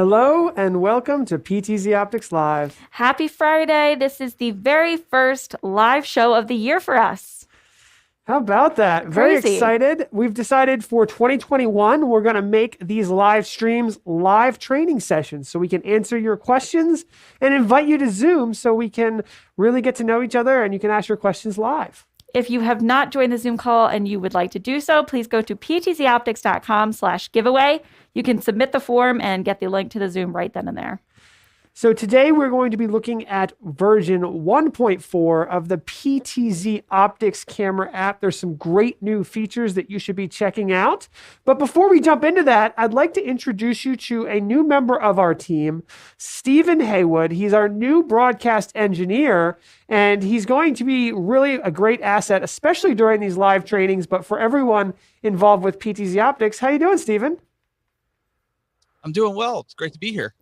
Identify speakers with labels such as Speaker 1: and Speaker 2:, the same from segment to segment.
Speaker 1: Hello and welcome to PTZOptics Live.
Speaker 2: Happy Friday. This is the very first live show of the year for us.
Speaker 1: How about that? Very excited. We've decided for 2021, we're going to make these live streams live training sessions so we can answer your questions and invite you to Zoom so we can really get to know each other and you can ask your questions live.
Speaker 2: If you have not joined the Zoom call and you would like to do so, please go to PTZOptics.com/giveaway. You can submit the form and get the link to the Zoom right then and there.
Speaker 1: So today we're going to be looking at version 1.4 of the PTZOptics camera app. There's some great new features that you should be checking out. But before we jump into that, I'd like to introduce you to a new member of our team, Stephen Haywood. He's our new broadcast engineer, and he's going to be really a great asset, especially during these live trainings, but for everyone involved with PTZOptics. How you doing, Stephen?
Speaker 3: I'm doing well. It's great to be here.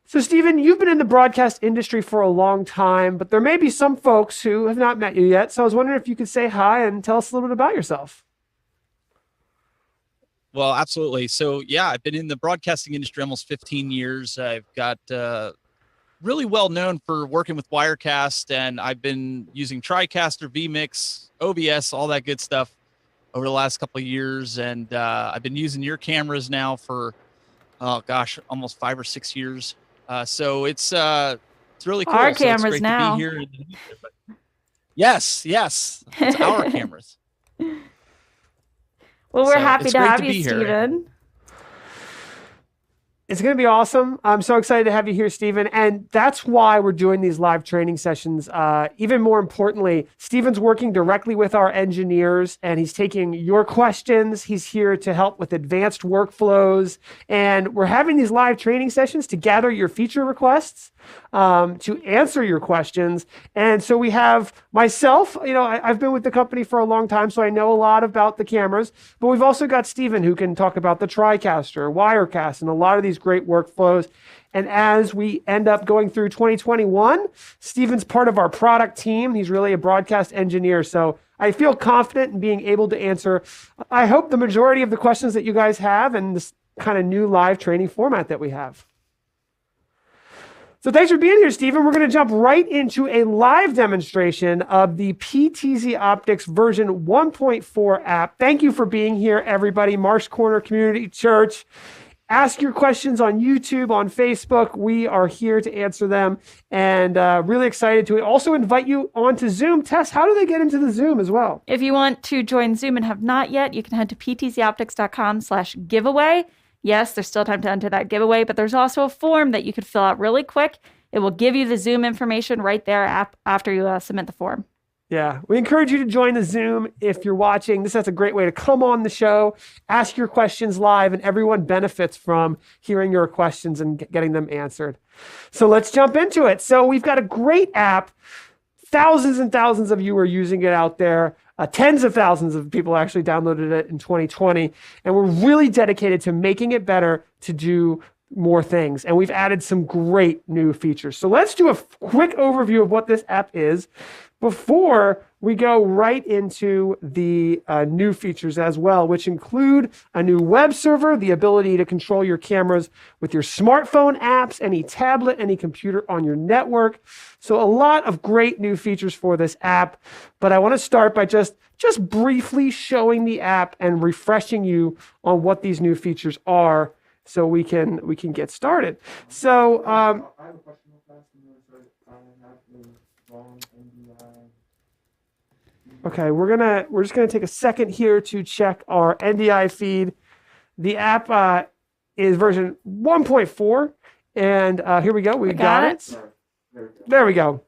Speaker 1: So, Stephen, you've been in the broadcast industry for a long time, but there may be some folks who have not met you yet. So I was wondering if you could say hi and tell us a little bit about yourself.
Speaker 3: Well, absolutely. So, yeah, I've been in the broadcasting industry almost 15 years. I've got really well known for working with Wirecast, and I've been using TriCaster, vMix, OBS, all that good stuff over the last couple of years. And I've been using your cameras now for, oh gosh, almost 5 or 6 years. So it's really cool.
Speaker 2: Our
Speaker 3: so
Speaker 2: cameras
Speaker 3: it's great
Speaker 2: now.
Speaker 3: to be here. Yes, it's our cameras.
Speaker 2: Well, we're happy to have you, Stephen.
Speaker 1: It's going to be awesome. I'm so excited to have you here, Stephen. And that's why we're doing these live training sessions. Even more importantly, Stephen's working directly with our engineers and he's taking your questions. He's here to help with advanced workflows. And we're having these live training sessions to gather your feature requests, to answer your questions. And so we have myself, I've been with the company for a long time, so I know a lot about the cameras, but we've also got Stephen who can talk about the TriCaster, Wirecast, and a lot of these great workflows. And as we end up going through 2021, Stephen's part of our product team. He's really a broadcast engineer. So I feel confident in being able to answer, I hope, the majority of the questions that you guys have in this kind of new live training format that we have. So thanks for being here, Stephen. We're going to jump right into a live demonstration of the PTZOptics version 1.4 app. Thank you for being here, everybody. Marsh Corner Community Church. Ask your questions on YouTube, on Facebook. We are here to answer them, and really excited to also invite you onto Zoom. Tess, how do they get into the Zoom as well?
Speaker 2: If you want to join Zoom and have not yet, you can head to PTZOptics.com/giveaway. Yes, there's still time to enter that giveaway, but there's also a form that you could fill out really quick. It will give you the Zoom information right there after you submit the form.
Speaker 1: Yeah, we encourage you to join the Zoom if you're watching. That's a great way to come on the show, ask your questions live, and everyone benefits from hearing your questions and getting them answered. So let's jump into it. So we've got a great app. Thousands and thousands of you are using it out there. Tens of thousands of people actually downloaded it in 2020. And we're really dedicated to making it better to do more things. And we've added some great new features. So let's do a quick overview of what this app is before we go right into the new features as well, which include a new web server, the ability to control your cameras with your smartphone apps, any tablet, any computer on your network. So a lot of great new features for this app. But I want to start by just briefly showing the app and refreshing you on what these new features are so we can get started. So I have a question. Okay, we're just gonna take a second here to check our NDI feed. The app is version 1.4, and here we go. We got it. There we go.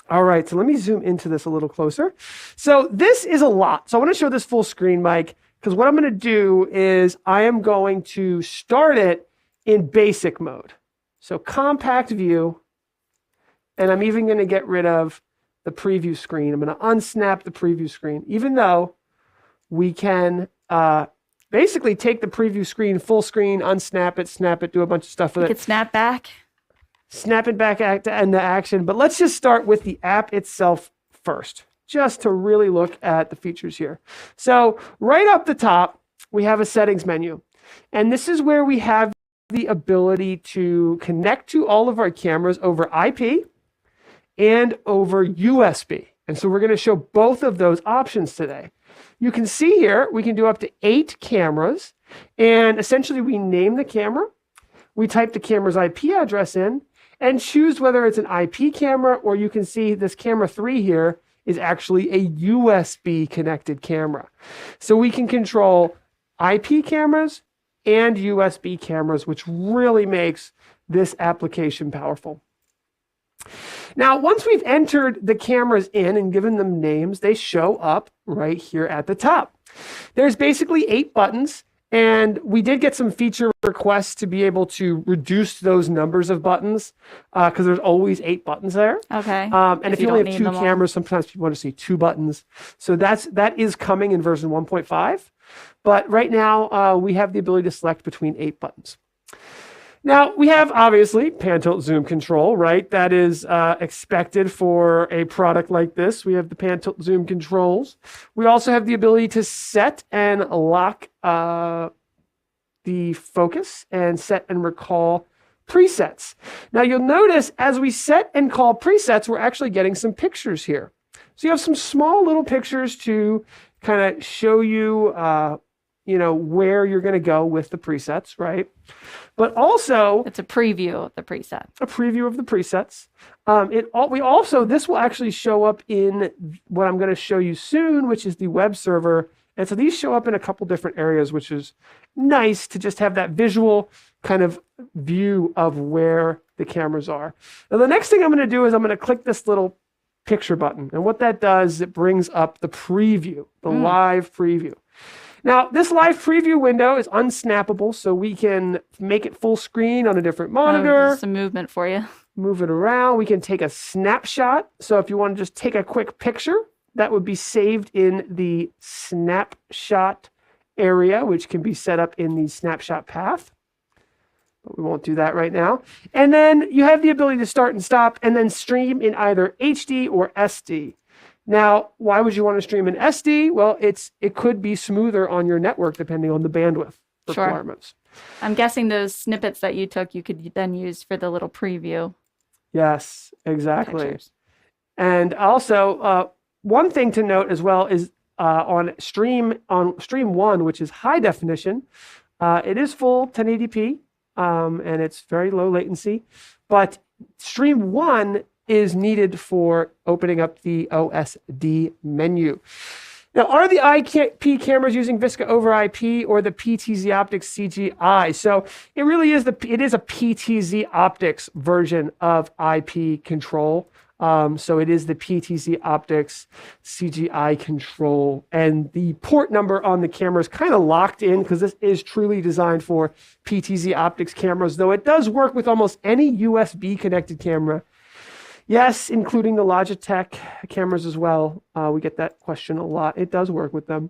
Speaker 1: All right, so let me zoom into this a little closer. So this is a lot. So I want to show this full screen, Mike, because what I'm going to do is I am going to start it in basic mode. So compact view, and I'm even going to get rid of the preview screen. I'm going to unsnap the preview screen, even though we can basically take the preview screen, full screen, unsnap it, snap it, do a bunch of stuff with it.
Speaker 2: You could snap back.
Speaker 1: Snap it back into action. But let's just start with the app itself first, just to really look at the features here. So right up the top, we have a settings menu. And this is where we have the ability to connect to all of our cameras over IP and over USB. And so we're going to show both of those options today. You can see here, we can do up to 8 cameras. And essentially, we name the camera. We type the camera's IP address in and choose whether it's an IP camera, or you can see this camera 3 here is actually a USB connected camera. So we can control IP cameras and USB cameras, which really makes this application powerful. Now, once we've entered the cameras in and given them names, they show up right here at the top. There's basically 8 buttons, and we did get some feature requests to be able to reduce those numbers of buttons because there's always 8 buttons there.
Speaker 2: Okay.
Speaker 1: And if you only have 2 cameras, sometimes people want to see 2 buttons. So that is coming in version 1.5. But right now, we have the ability to select between 8 buttons. Now, we have, obviously, pan, tilt, zoom control, right? That is expected for a product like this. We have the pan, tilt, zoom controls. We also have the ability to set and lock the focus and set and recall presets. Now, you'll notice as we set and call presets, we're actually getting some pictures here. So you have some small little pictures to kind of show you, where you're going to go with the presets, right? But also,
Speaker 2: it's a preview of the preset.
Speaker 1: A preview of the presets. This will actually show up in what I'm going to show you soon, which is the web server. And so these show up in a couple different areas, which is nice to just have that visual kind of view of where the cameras are. Now, the next thing I'm going to do is I'm going to click this little picture button. And what that does is it brings up the preview, the live preview. Now, this live preview window is unsnappable, so we can make it full screen on a different monitor.
Speaker 2: Some movement for you.
Speaker 1: Move it around. We can take a snapshot. So if you want to just take a quick picture, that would be saved in the snapshot area, which can be set up in the snapshot path. But we won't do that right now. And then you have the ability to start and stop and then stream in either HD or SD. Now, why would you want to stream in SD? Well, it could be smoother on your network depending on the bandwidth requirements.
Speaker 2: Sure. I'm guessing those snippets that you took, you could then use for the little preview.
Speaker 1: Yes, exactly.
Speaker 2: Pictures.
Speaker 1: And also, one thing to note as well is on stream 1, which is high definition, it is full 1080p, and it's very low latency. But stream 1 is needed for opening up the OSD menu. Now, are the IP cameras using Visca over IP or the PTZOptics CGI? So it really is a PTZOptics version of IP control. So it is the PTZOptics CGI control, and the port number on the camera is kind of locked in because this is truly designed for PTZOptics cameras, though it does work with almost any USB connected camera. Yes, including the Logitech cameras as well. We get that question a lot. It does work with them.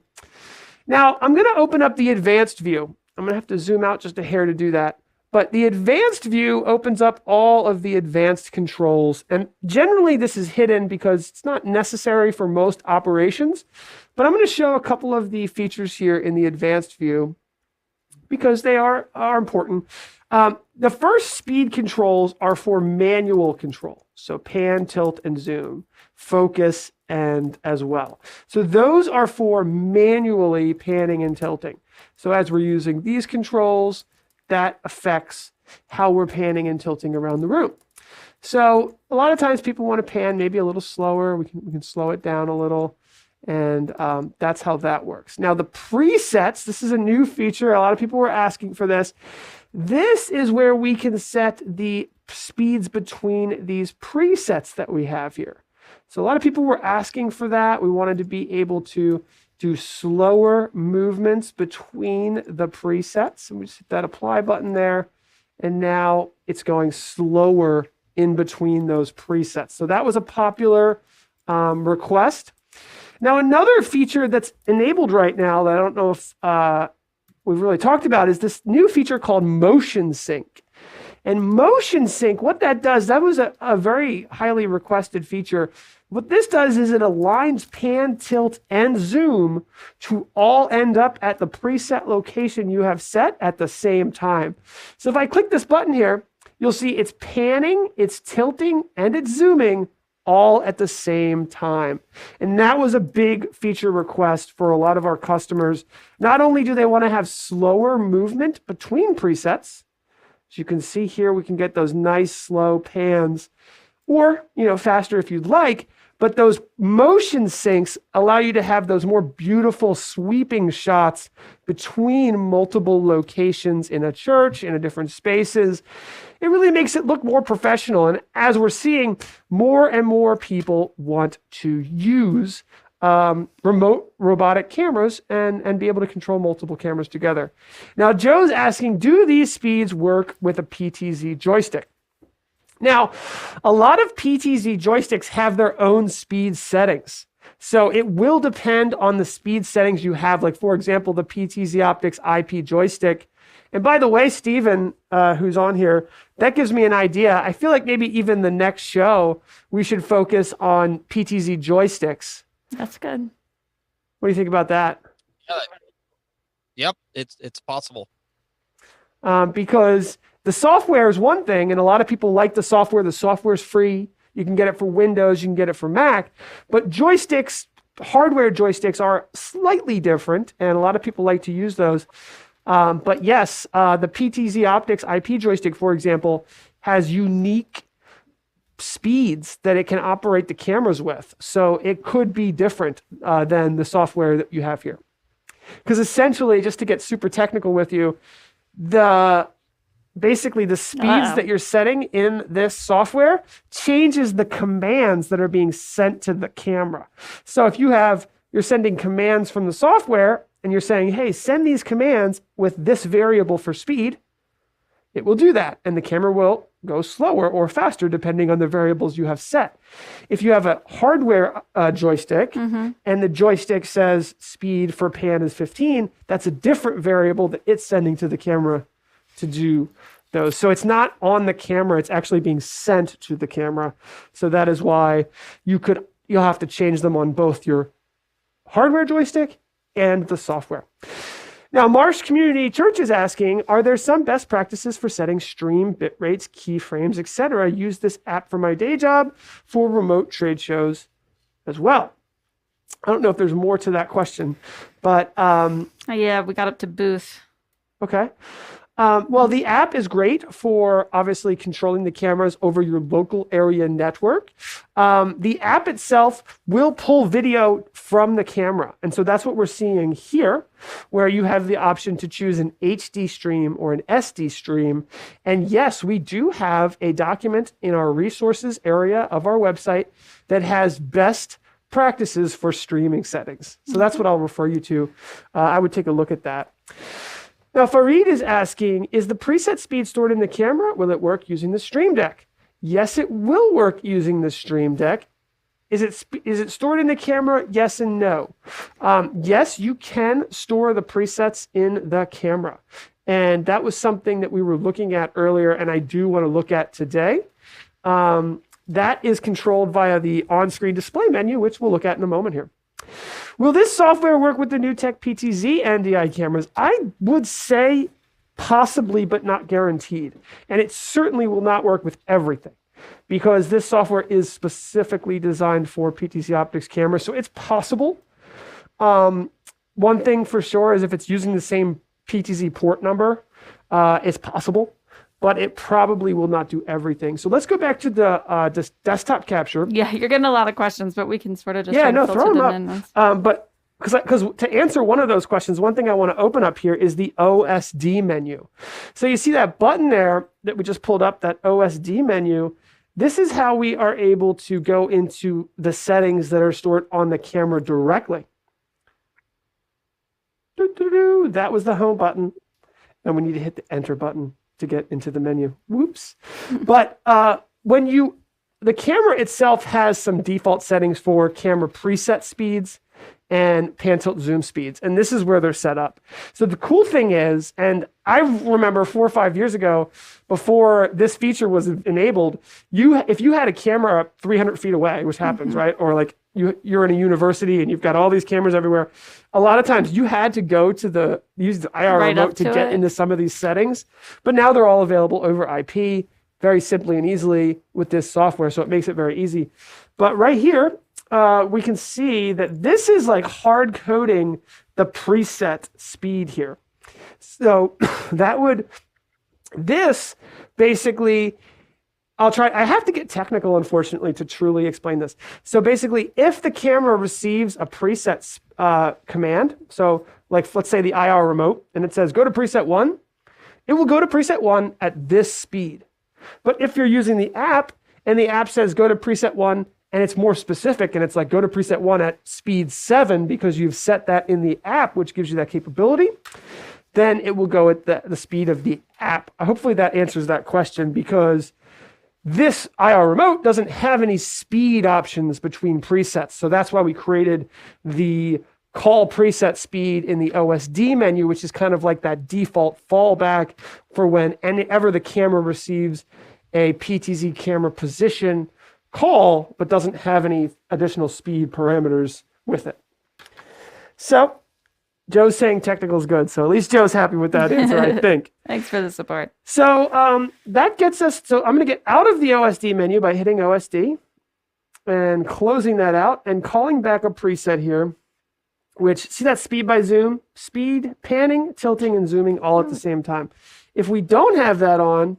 Speaker 1: Now, I'm going to open up the advanced view. I'm going to have to zoom out just a hair to do that. But the advanced view opens up all of the advanced controls. And generally, this is hidden because it's not necessary for most operations. But I'm going to show a couple of the features here in the advanced view because they are important. The first speed controls are for manual control. So pan, tilt, and zoom, focus, and as well. So those are for manually panning and tilting. So as we're using these controls, that affects how we're panning and tilting around the room. So a lot of times people want to pan maybe a little slower. We can slow it down a little. And that's how that works. Now the presets, this is a new feature. A lot of people were asking for this. This is where we can set the speeds between these presets that we have here. So a lot of people were asking for that. We wanted to be able to do slower movements between the presets. And we just hit that apply button there. And now it's going slower in between those presets. So that was a popular request. Now, another feature that's enabled right now that I don't know if we've really talked about is this new feature called Motion Sync. And motion sync, what that does, that was a very highly requested feature. What this does is it aligns pan, tilt, and zoom to all end up at the preset location you have set at the same time. So if I click this button here, you'll see it's panning, it's tilting, and it's zooming all at the same time. And that was a big feature request for a lot of our customers. Not only do they want to have slower movement between presets, as you can see here, we can get those nice slow pans, or faster if you'd like, but those motion syncs allow you to have those more beautiful sweeping shots between multiple locations in a church, in a different spaces. It really makes it look more professional. And as we're seeing, more and more people want to use remote robotic cameras and be able to control multiple cameras together. Now, Joe's asking, do these speeds work with a PTZ joystick? Now, a lot of PTZ joysticks have their own speed settings. So it will depend on the speed settings you have. Like, for example, the PTZOptics IP joystick. And by the way, Steven, who's on here, that gives me an idea. I feel like maybe even the next show, we should focus on PTZ joysticks.
Speaker 2: That's good.
Speaker 1: What do you think about that?
Speaker 3: Yep, it's possible.
Speaker 1: Because the software is one thing, and a lot of people like the software. The software is free. You can get it for Windows. You can get it for Mac. But joysticks, hardware joysticks, are slightly different, and a lot of people like to use those. But yes, the PTZOptics IP joystick, for example, has unique speeds that it can operate the cameras with. So it could be different than the software that you have here. Because essentially, just to get super technical with you, basically the speeds that you're setting in this software changes the commands that are being sent to the camera. So if you're sending commands from the software and you're saying, hey, send these commands with this variable for speed, it will do that. And the camera will go slower or faster depending on the variables you have set. If you have a hardware joystick and the joystick says speed for pan is 15, that's a different variable that it's sending to the camera to do those. So it's not on the camera, it's actually being sent to the camera. So that is why you'll have to change them on both your hardware joystick and the software. Now, Marsh Community Church is asking, are there some best practices for setting stream bit rates, keyframes, etc.? I use this app for my day job for remote trade shows as well. I don't know if there's more to that question, but
Speaker 2: yeah, we got up to booth.
Speaker 1: Okay. Well, the app is great for obviously controlling the cameras over your local area network. The app itself will pull video from the camera. And so that's what we're seeing here, where you have the option to choose an HD stream or an SD stream. And yes, we do have a document in our resources area of our website that has best practices for streaming settings. So that's what I'll refer you to. I would take a look at that. Now, Farid is asking, is the preset speed stored in the camera? Will it work using the Stream Deck? Yes, it will work using the Stream Deck. Is it stored in the camera? Yes and no. Yes, you can store the presets in the camera. And that was something that we were looking at earlier, and I do want to look at today. That is controlled via the on-screen display menu, which we'll look at in a moment here. Will this software work with the new tech PTZ-NDI cameras? I would say possibly, but not guaranteed. And it certainly will not work with everything because this software is specifically designed for PTZOptics cameras. So it's possible. One thing for sure is if it's using the same PTZ port number, it's possible. But it probably will not do everything. So let's go back to the desktop capture.
Speaker 2: Yeah, you're getting a lot of questions, but we can sort of just
Speaker 1: throw them up. But because to answer one of those questions, one thing I want to open up here is the OSD menu. So you see that button there that we just pulled up, that OSD menu. This is how we are able to go into the settings that are stored on the camera directly. That was the home button. And we need to hit the enter button to get into the menu. Whoops. But the camera itself has some default settings for camera preset speeds. and pan tilt zoom speeds. And this is where they're set up. So the cool thing is, and I remember 4 or 5 years ago, before this feature was enabled, if you had a camera up 300 feet away, which happens, right? Or like you're in a university and you've got all these cameras everywhere. A lot of times you had to go to use the IR remote to get into some of these settings, but now they're all available over IP very simply and easily with this software. So it makes it very easy. But right here, we can see that this is like hard coding the preset speed here. So this basically, I have to get technical, unfortunately, to truly explain this. So basically, if the camera receives a preset command, so like let's say the IR remote, and it says go to preset 1, it will go to preset 1 at this speed. But if you're using the app and the app says go to preset 1 and it's more specific and it's like go to preset 1 at speed 7 because you've set that in the app, which gives you that capability, then it will go at the speed of the app. Hopefully that answers that question, because this IR remote doesn't have any speed options between presets. So that's why we created the call preset speed in the OSD menu, which is kind of like that default fallback for whenever the camera receives a PTZ camera position call, but doesn't have any additional speed parameters with it. So Joe's saying technical is good. So at least Joe's happy with that answer, I think.
Speaker 2: Thanks for the support.
Speaker 1: So that gets us, so I'm going to get out of the OSD menu by hitting OSD and closing that out and calling back a preset here, which, see that speed by zoom? Speed, panning, tilting, and zooming all at the same time. If we don't have that on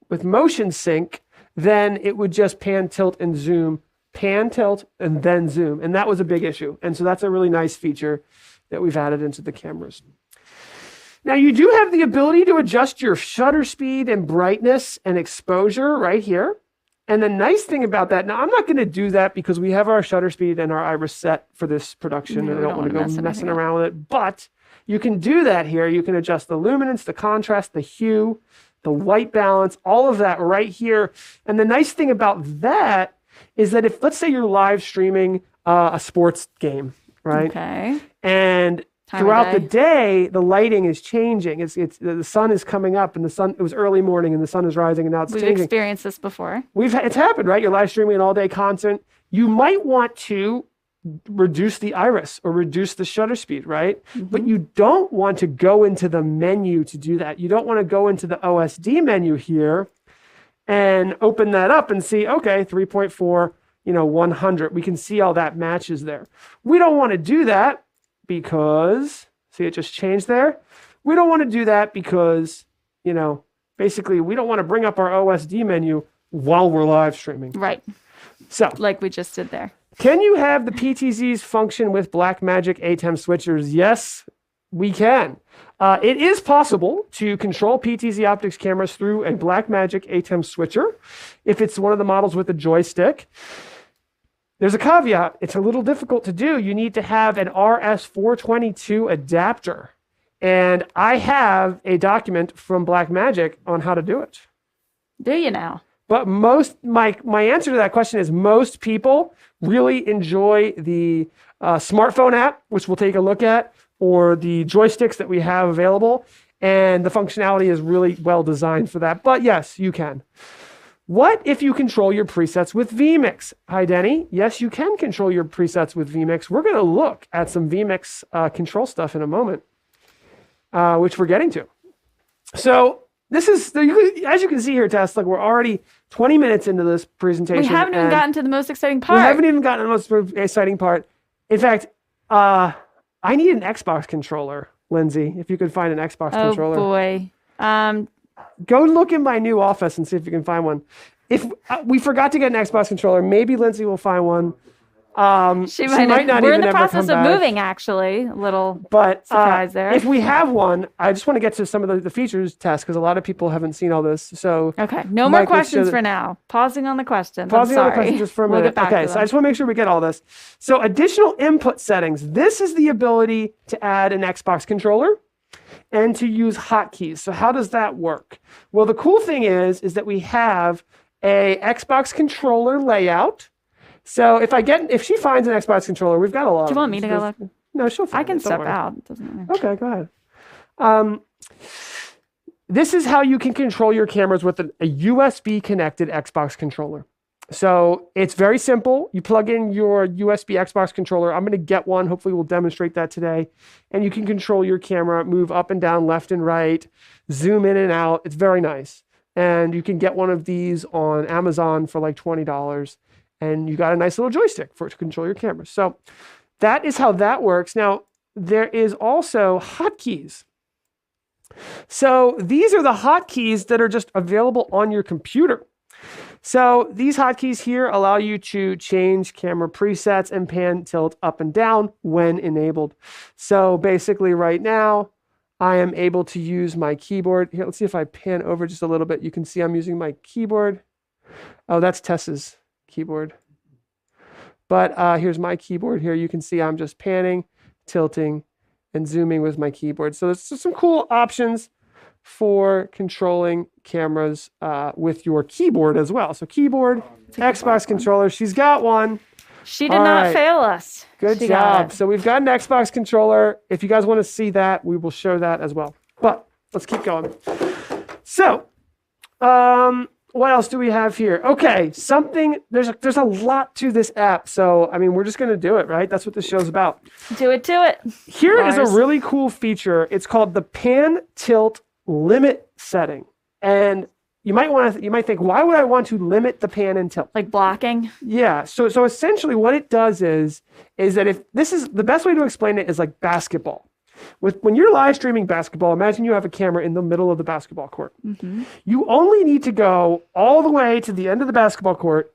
Speaker 1: with motion sync, then it would just pan, tilt, and zoom, pan, tilt, and then zoom. And that was a big issue. And so that's a really nice feature that we've added into the cameras. Now you do have the ability to adjust your shutter speed and brightness and exposure right here. And the nice thing about that, now I'm not going to do that because we have our shutter speed and our iris set for this production, and I don't want to go messing around with it. But you can do that here. You can adjust the luminance, the contrast, the hue, the white balance, all of that right here. And the nice thing about that is that if, let's say you're live streaming a sports game, right?
Speaker 2: Okay.
Speaker 1: And throughout the day, the lighting is changing. The sun is coming up, and it was early morning, and the sun is rising, and now it's changing.
Speaker 2: We've experienced this before.
Speaker 1: It's happened, right? You're live streaming an all-day content. You might want to reduce the iris or reduce the shutter speed, right? Mm-hmm. But you don't want to go into the menu to do that. You don't want to go into the OSD menu here and open that up and see, okay, 3.4, 100. We can see all that matches there. We don't want to do that because, see, it just changed there. We don't want to do that because, basically we don't want to bring up our OSD menu while we're live streaming.
Speaker 2: Right.
Speaker 1: So,
Speaker 2: like we just did there.
Speaker 1: Can you have the PTZs function with Blackmagic ATEM switchers? Yes, we can. It is possible to control PTZOptics cameras through a Blackmagic ATEM switcher if it's one of the models with a joystick. There's a caveat. It's a little difficult to do. You need to have an RS422 adapter. And I have a document from Blackmagic on how to do it.
Speaker 2: Do you now?
Speaker 1: But my answer to that question is most people really enjoy the smartphone app, which we'll take a look at, or the joysticks that we have available. And the functionality is really well designed for that. But yes, you can. What if you control your presets with vMix? Hi, Denny. Yes, you can control your presets with vMix. We're going to look at some vMix control stuff in a moment, which we're getting to. So this is, as you can see here, Tess, like we're already 20 minutes into this presentation.
Speaker 2: We haven't even gotten to the most exciting part.
Speaker 1: We haven't even gotten to the most exciting part. In fact, I need an Xbox controller, Lindsay, if you could find an Xbox controller.
Speaker 2: Oh, boy.
Speaker 1: Go look in my new office and see if you can find one. If we forgot to get an Xbox controller, maybe Lindsay will find one.
Speaker 2: She might not. We're in the process of moving, actually. A little surprise there.
Speaker 1: If we have one, I just want to get to some of the features test because a lot of people haven't seen all this. So
Speaker 2: okay, no more questions for now. Pausing on the questions.
Speaker 1: Pausing on the questions just for a minute. Okay, so I just want to make sure we get all this. So additional input settings. This is the ability to add an Xbox controller and to use hotkeys. So how does that work? Well, the cool thing is that we have a Xbox controller layout. So if she finds an Xbox controller, we've got a lot.
Speaker 2: Do you want me to go look?
Speaker 1: No, she'll find
Speaker 2: I can
Speaker 1: it, don't
Speaker 2: step
Speaker 1: worry.
Speaker 2: out. It doesn't matter.
Speaker 1: Okay, go ahead. This is how you can control your cameras with a USB connected Xbox controller. So it's very simple. You plug in your USB Xbox controller. I'm going to get one. Hopefully we'll demonstrate that today. And you can control your camera, move up and down, left and right, zoom in and out. It's very nice. And you can get one of these on Amazon for like $20. And you got a nice little joystick to control your camera. So that is how that works. Now, there is also hotkeys. So these are the hotkeys that are just available on your computer. So these hotkeys here allow you to change camera presets and pan, tilt up and down when enabled. So basically right now, I am able to use my keyboard. Here, let's see if I pan over just a little bit. You can see I'm using my keyboard. Oh, that's Tess's keyboard. But here's my keyboard here. You can see I'm just panning, tilting, and zooming with my keyboard. So there's some cool options for controlling cameras with your keyboard as well. So keyboard, Xbox controller, she's got one.
Speaker 2: She did not fail us.
Speaker 1: Good job. So we've got an Xbox controller. If you guys want to see that, we will show that as well. But let's keep going. So, what else do we have here? Okay, there's a lot to this app. So, I mean, we're just going to do it, right? That's what this show's about.
Speaker 2: Do it to it.
Speaker 1: Here is a really cool feature. It's called the pan tilt limit setting. And you might think, why would I want to limit the pan and tilt?
Speaker 2: Like blocking?
Speaker 1: Yeah. So essentially what it does is that if this is the best way to explain it is like basketball. When you're live streaming basketball, imagine you have a camera in the middle of the basketball court. Mm-hmm. You only need to go all the way to the end of the basketball court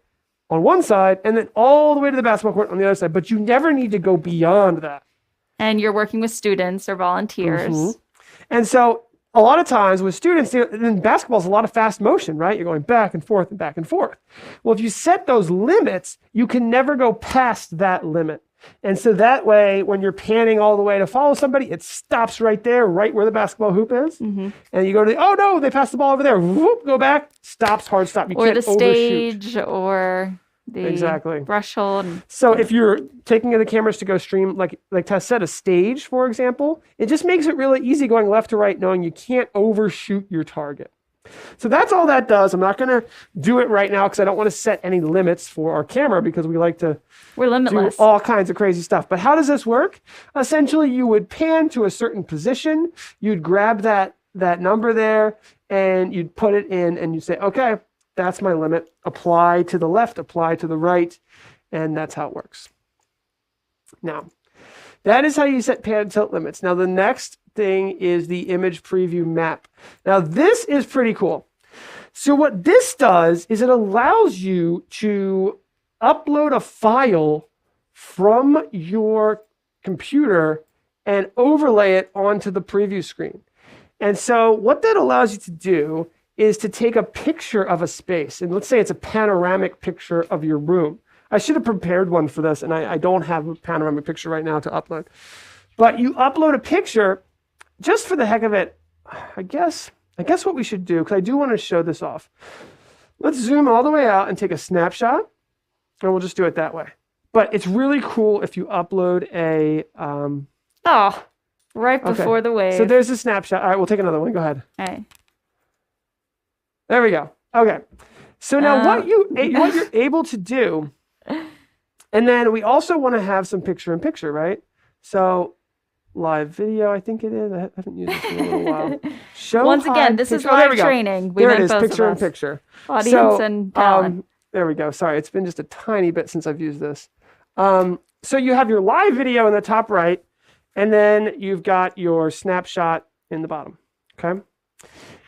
Speaker 1: on one side and then all the way to the basketball court on the other side. But you never need to go beyond that.
Speaker 2: And you're working with students or volunteers.
Speaker 1: Mm-hmm. And so a lot of times with students, in basketball is a lot of fast motion, right? You're going back and forth and back and forth. Well, if you set those limits, you can never go past that limit. And so that way, when you're panning all the way to follow somebody, it stops right there, right where the basketball hoop is. Mm-hmm. And you go to, oh no, they passed the ball over there. Whoop, go back, stops, hard stop. You can't overshoot. Or the stage
Speaker 2: or the threshold.
Speaker 1: So if you're taking the cameras to go stream, like Tess said, a stage, for example, it just makes it really easy going left to right, knowing you can't overshoot your target. So that's all that does. I'm not going to do it right now because I don't want to set any limits for our camera because we like to do all kinds of crazy stuff. But how does this work? Essentially, you would pan to a certain position. You'd grab that number there and you'd put it in and you'd say, okay, that's my limit. Apply to the left, apply to the right, and that's how it works. Now, that is how you set pan and tilt limits. Now, the next thing is the image preview map. Now, this is pretty cool. So what this does is it allows you to upload a file from your computer and overlay it onto the preview screen. And so what that allows you to do is to take a picture of a space. And let's say it's a panoramic picture of your room. I should have prepared one for this, and I don't have a panoramic picture right now to upload. But you upload a picture just for the heck of it. I guess what we should do, because I do want to show this off. Let's zoom all the way out and take a snapshot, and we'll just do it that way. But it's really cool if you upload a...
Speaker 2: right before the wave.
Speaker 1: So there's a snapshot. All right, we'll take another one. Go ahead.
Speaker 2: All right.
Speaker 1: There we go. Okay. So now what you're able to do, and then we also want to have some picture-in-picture, right? So live video, I think it is. I haven't used this in a little while.
Speaker 2: Once again, this is live training.
Speaker 1: There it is, picture-in-picture.
Speaker 2: Audience and talent.
Speaker 1: There we go. Sorry, it's been just a tiny bit since I've used this. So you have your live video in the top right, and then you've got your snapshot in the bottom, okay?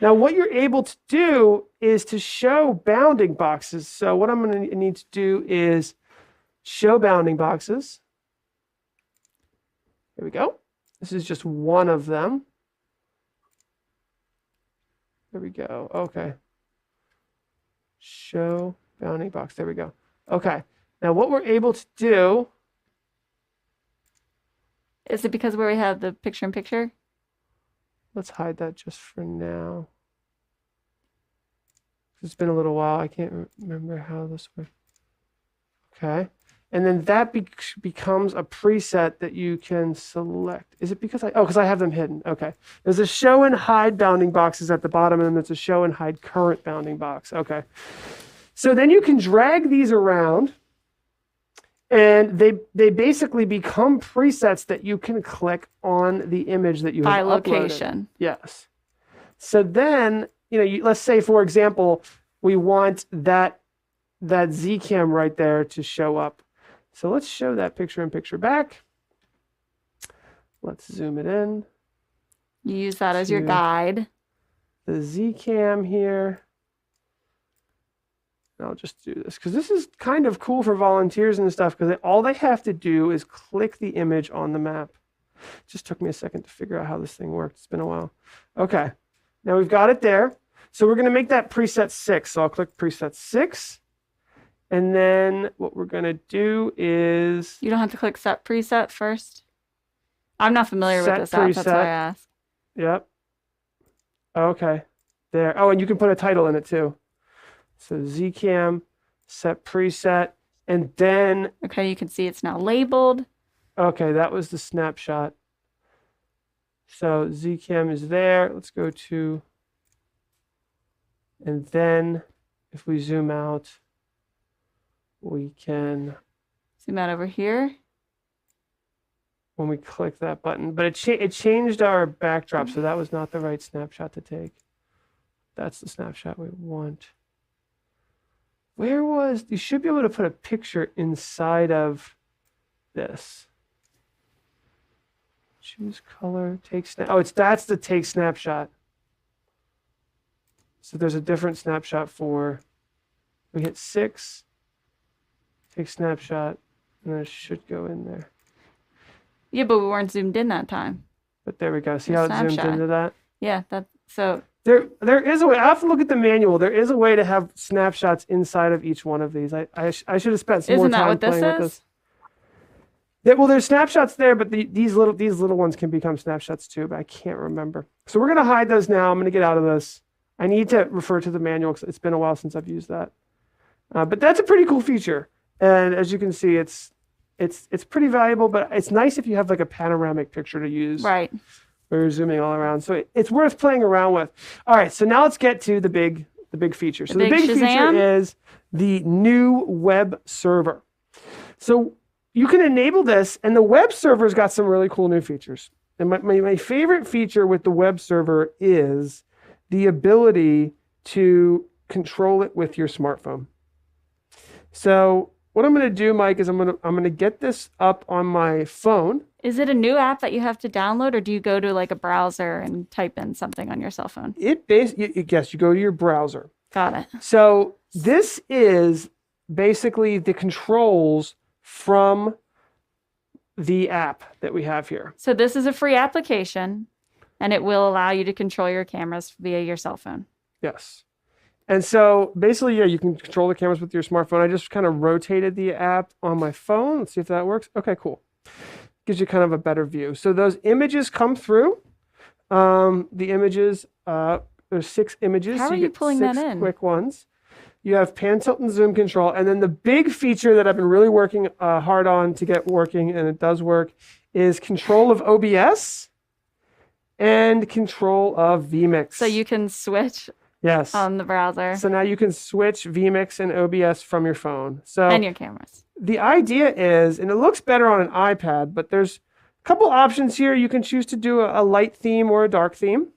Speaker 1: Now, what you're able to do is to show bounding boxes. So what I'm going to need to do is show bounding boxes. Here we go. This is just one of them. There we go. Okay. Show bounding box. There we go. Okay. Now, what we're able to do...
Speaker 2: Is it because where we have the picture-in-picture?
Speaker 1: Let's hide that just for now. It's been a little while. I can't remember how this works. Okay. And then that becomes a preset that you can select. Is it because because I have them hidden. Okay. There's a show and hide bounding boxes at the bottom, and then there's a show and hide current bounding box. Okay. So then you can drag these around, and they basically become presets that you can click on the image that you have
Speaker 2: by
Speaker 1: uploaded.
Speaker 2: location.
Speaker 1: Yes. So then, let's say, for example, we want that Z-cam right there to show up. So let's show that picture in picture back. Let's zoom it in.
Speaker 2: You use that as your guide.
Speaker 1: The Z-cam here. I'll just do this because this is kind of cool for volunteers and stuff, because all they have to do is click the image on the map. It just took me a second to figure out how this thing worked. It's been a while. Okay, now we've got it there. So we're going to make that preset 6. So I'll click preset 6. And then what we're going to do is...
Speaker 2: You don't have to click set preset first? I'm not familiar with this app. That's why I asked.
Speaker 1: Yep. Okay. There. Oh, and you can put a title in it too. So Zcam, set preset, and then...
Speaker 2: Okay, you can see it's now labeled.
Speaker 1: Okay, that was the snapshot. So Zcam is there. Let's go to... And then if we zoom out, we can...
Speaker 2: Zoom out over here.
Speaker 1: When we click that button. But it changed our backdrop, so that was not the right snapshot to take. That's the snapshot we want. Where was... You should be able to put a picture inside of this. Choose color, take snap... Oh, that's the take snapshot. So there's a different snapshot for... We hit 6, take snapshot, and then it should go in there.
Speaker 2: Yeah, but we weren't zoomed in that time.
Speaker 1: But there we go. See how it zoomed into that?
Speaker 2: Yeah, so...
Speaker 1: There is a way. I have to look at the manual. There is a way to have snapshots inside of each one of these. I should have spent some more time playing with this. Well, there's snapshots there, but these little ones can become snapshots too, but I can't remember. So we're going to hide those now. I'm going to get out of this. I need to refer to the manual because it's been a while since I've used that. But that's a pretty cool feature. And as you can see, it's pretty valuable, but it's nice if you have like a panoramic picture to use.
Speaker 2: Right.
Speaker 1: Where you're zooming all around. So it's worth playing around with. All right, so now let's get to the big feature. So the big feature is the new web server. So you can enable this, and the web server's got some really cool new features. And my favorite feature with the web server is the ability to control it with your smartphone. So what I'm going to do, Mike, is I'm going to get this up on my phone.
Speaker 2: Is it a new app that you have to download, or do you go to like a browser and type in something on your cell phone?
Speaker 1: Yes, you go to your browser.
Speaker 2: Got it.
Speaker 1: So this is basically the controls from the app that we have here.
Speaker 2: So this is a free application, and it will allow you to control your cameras via your cell phone.
Speaker 1: Yes. And so basically, yeah, you can control the cameras with your smartphone. I just kind of rotated the app on my phone. Let's see if that works. Okay, cool. Gives you kind of a better view. So those images come through. The images, there's 6 images.
Speaker 2: How
Speaker 1: so
Speaker 2: are you pulling that in?
Speaker 1: 6 quick ones. You have pan, tilt, and zoom control. And then the big feature that I've been really working hard on to get working, and it does work, is control of OBS and control of vMix.
Speaker 2: So you can switch on the browser.
Speaker 1: So now you can switch vMix and OBS from your phone.
Speaker 2: And your cameras.
Speaker 1: The idea is, and it looks better on an iPad, but there's a couple options here. You can choose to do a light theme or a dark theme.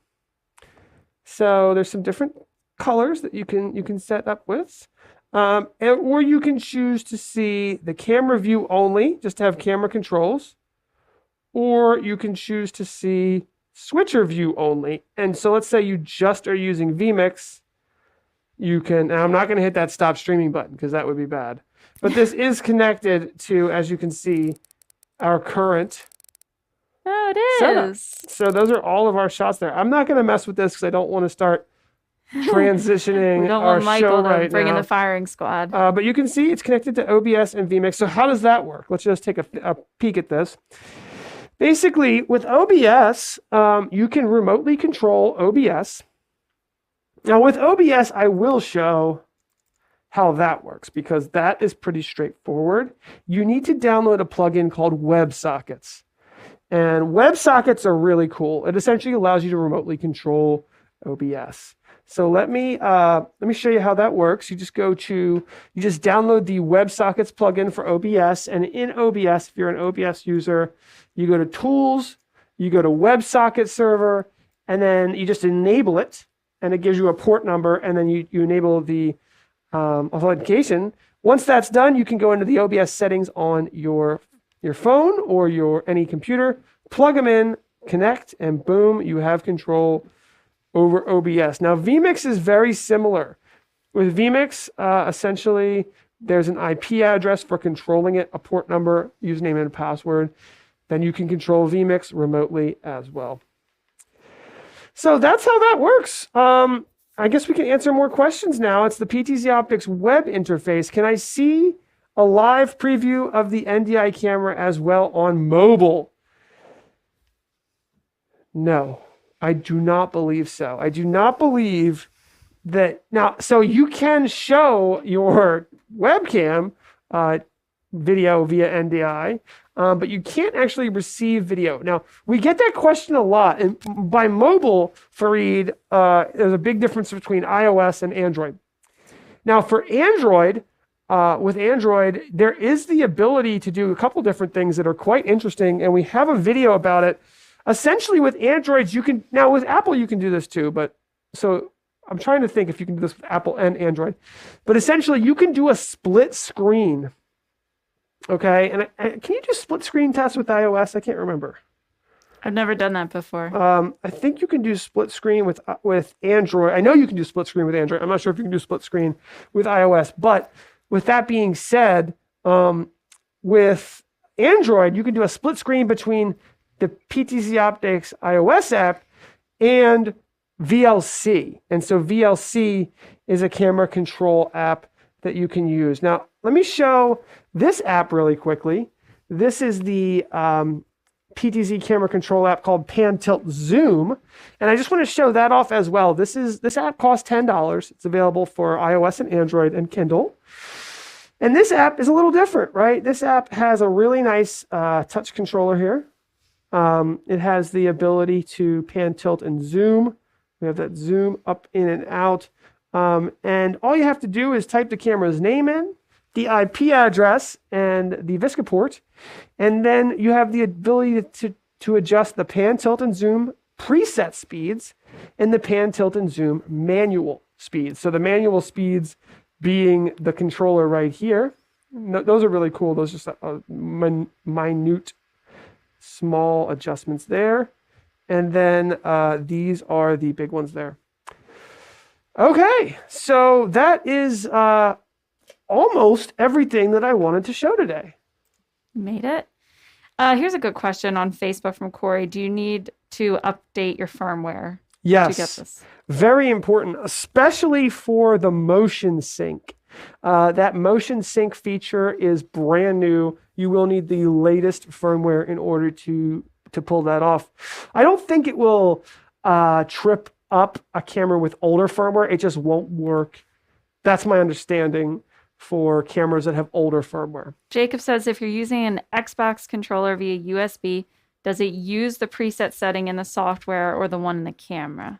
Speaker 1: So there's some different colors that you can set up with. Or you can choose to see the camera view only, just to have camera controls. Or you can choose to see switcher view only. And so let's say you just are using vMix. You can, and I'm not going to hit that stop streaming button because that would be bad. But this is connected to, as you can see, our current
Speaker 2: Oh, it
Speaker 1: setup.
Speaker 2: is.
Speaker 1: So those are all of our shots there. I'm not going to mess with this because I don't want to start transitioning
Speaker 2: We don't
Speaker 1: our
Speaker 2: want Michael
Speaker 1: show
Speaker 2: to
Speaker 1: right
Speaker 2: bring in
Speaker 1: now.
Speaker 2: the firing squad.
Speaker 1: But you can see it's connected to OBS and vMix. So how does that work? Let's just take a peek at this. Basically, with OBS, you can remotely control OBS. Now, with OBS, I will show how that works, because that is pretty straightforward. You need to download a plugin called WebSockets. And WebSockets are really cool. It essentially allows you to remotely control OBS. So let me show you how that works. You just download the WebSockets plugin for OBS, and in OBS, if you're an OBS user, you go to Tools, you go to WebSocket Server, and then you just enable it, and it gives you a port number, and then you enable the authentication. Once that's done, you can go into the OBS settings on your phone or any computer, plug them in, connect, and boom, you have control over OBS. Now, vMix is very similar. With vMix, essentially, there's an IP address for controlling it, a port number, username, and a password. Then you can control vMix remotely as well. So that's how that works. I guess we can answer more questions now. It's the PTZOptics web interface. Can I see a live preview of the NDI camera as well on mobile? No. I do not believe so. I do not believe that. Now, so you can show your webcam video via NDI, but you can't actually receive video. Now, we get that question a lot. And by mobile, Fareed, there's a big difference between iOS and Android. Now, for Android, with Android, there is the ability to do a couple different things that are quite interesting, and we have a video about it. Essentially, with Androids, you can, now with Apple, you can do this too, but so I'm trying to think if you can do this with Apple and Android. But essentially, you can do a split screen. Okay, and can you do split screen tests with iOS? I can't remember.
Speaker 2: I've never done that before.
Speaker 1: I think you can do split screen with Android. I know you can do split screen with Android. I'm not sure if you can do split screen with iOS. But with that being said, with Android, you can do a split screen between the PTZOptics iOS app and VLC. And so VLC is a camera control app that you can use. Now, let me show this app really quickly. This is the PTZ camera control app called Pan Tilt Zoom. And I just want to show that off as well. This app costs $10. It's available for iOS and Android and Kindle. And this app is a little different, right? This app has a really nice touch controller here. It has the ability to pan, tilt, and zoom. We have that zoom up, in, and out. And all you have to do is type the camera's name in, the IP address, and the VISCA port. And then you have the ability to adjust the pan, tilt, and zoom preset speeds and the pan, tilt, and zoom manual speeds. So the manual speeds being the controller right here. No, those are really cool. Those are just minute, small adjustments there. And then these are the big ones there. Okay, so that is almost everything that I wanted to show today.
Speaker 2: Made it. Here's a good question on Facebook from Corey. Do you need to update your firmware to get this?
Speaker 1: Very important, especially for the motion sync. That motion sync feature is brand new. You will need the latest firmware in order to pull that off. I don't think it will trip up a camera with older firmware. It just won't work. That's my understanding for cameras that have older firmware.
Speaker 2: Jacob says if you're using an Xbox controller via USB, does it use the preset setting in the software or the one in the camera?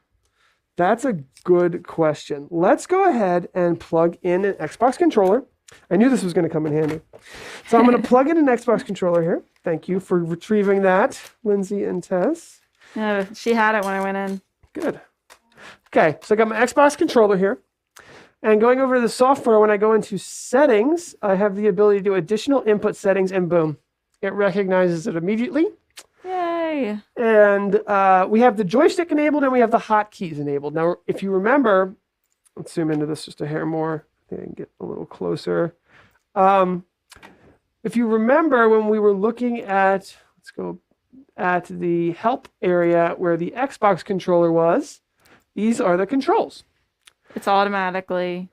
Speaker 1: That's a good question. Let's go ahead and plug in an Xbox controller. I knew this was going to come in handy. So I'm going to plug in an Xbox controller here. Thank you for retrieving that, Lindsay and Tess.
Speaker 2: She had it when I went in.
Speaker 1: Good. Okay, so I got my Xbox controller here. And going over to the software, when I go into settings, I have the ability to do additional input settings, and boom, it recognizes it immediately.
Speaker 2: Yay.
Speaker 1: And we have the joystick enabled and we have the hotkeys enabled. Now, if you remember, let's zoom into this just a hair more. I think I can get a little closer. If you remember when we were looking at, let's go at the help area where the Xbox controller was, these are the controls.
Speaker 2: It's automatically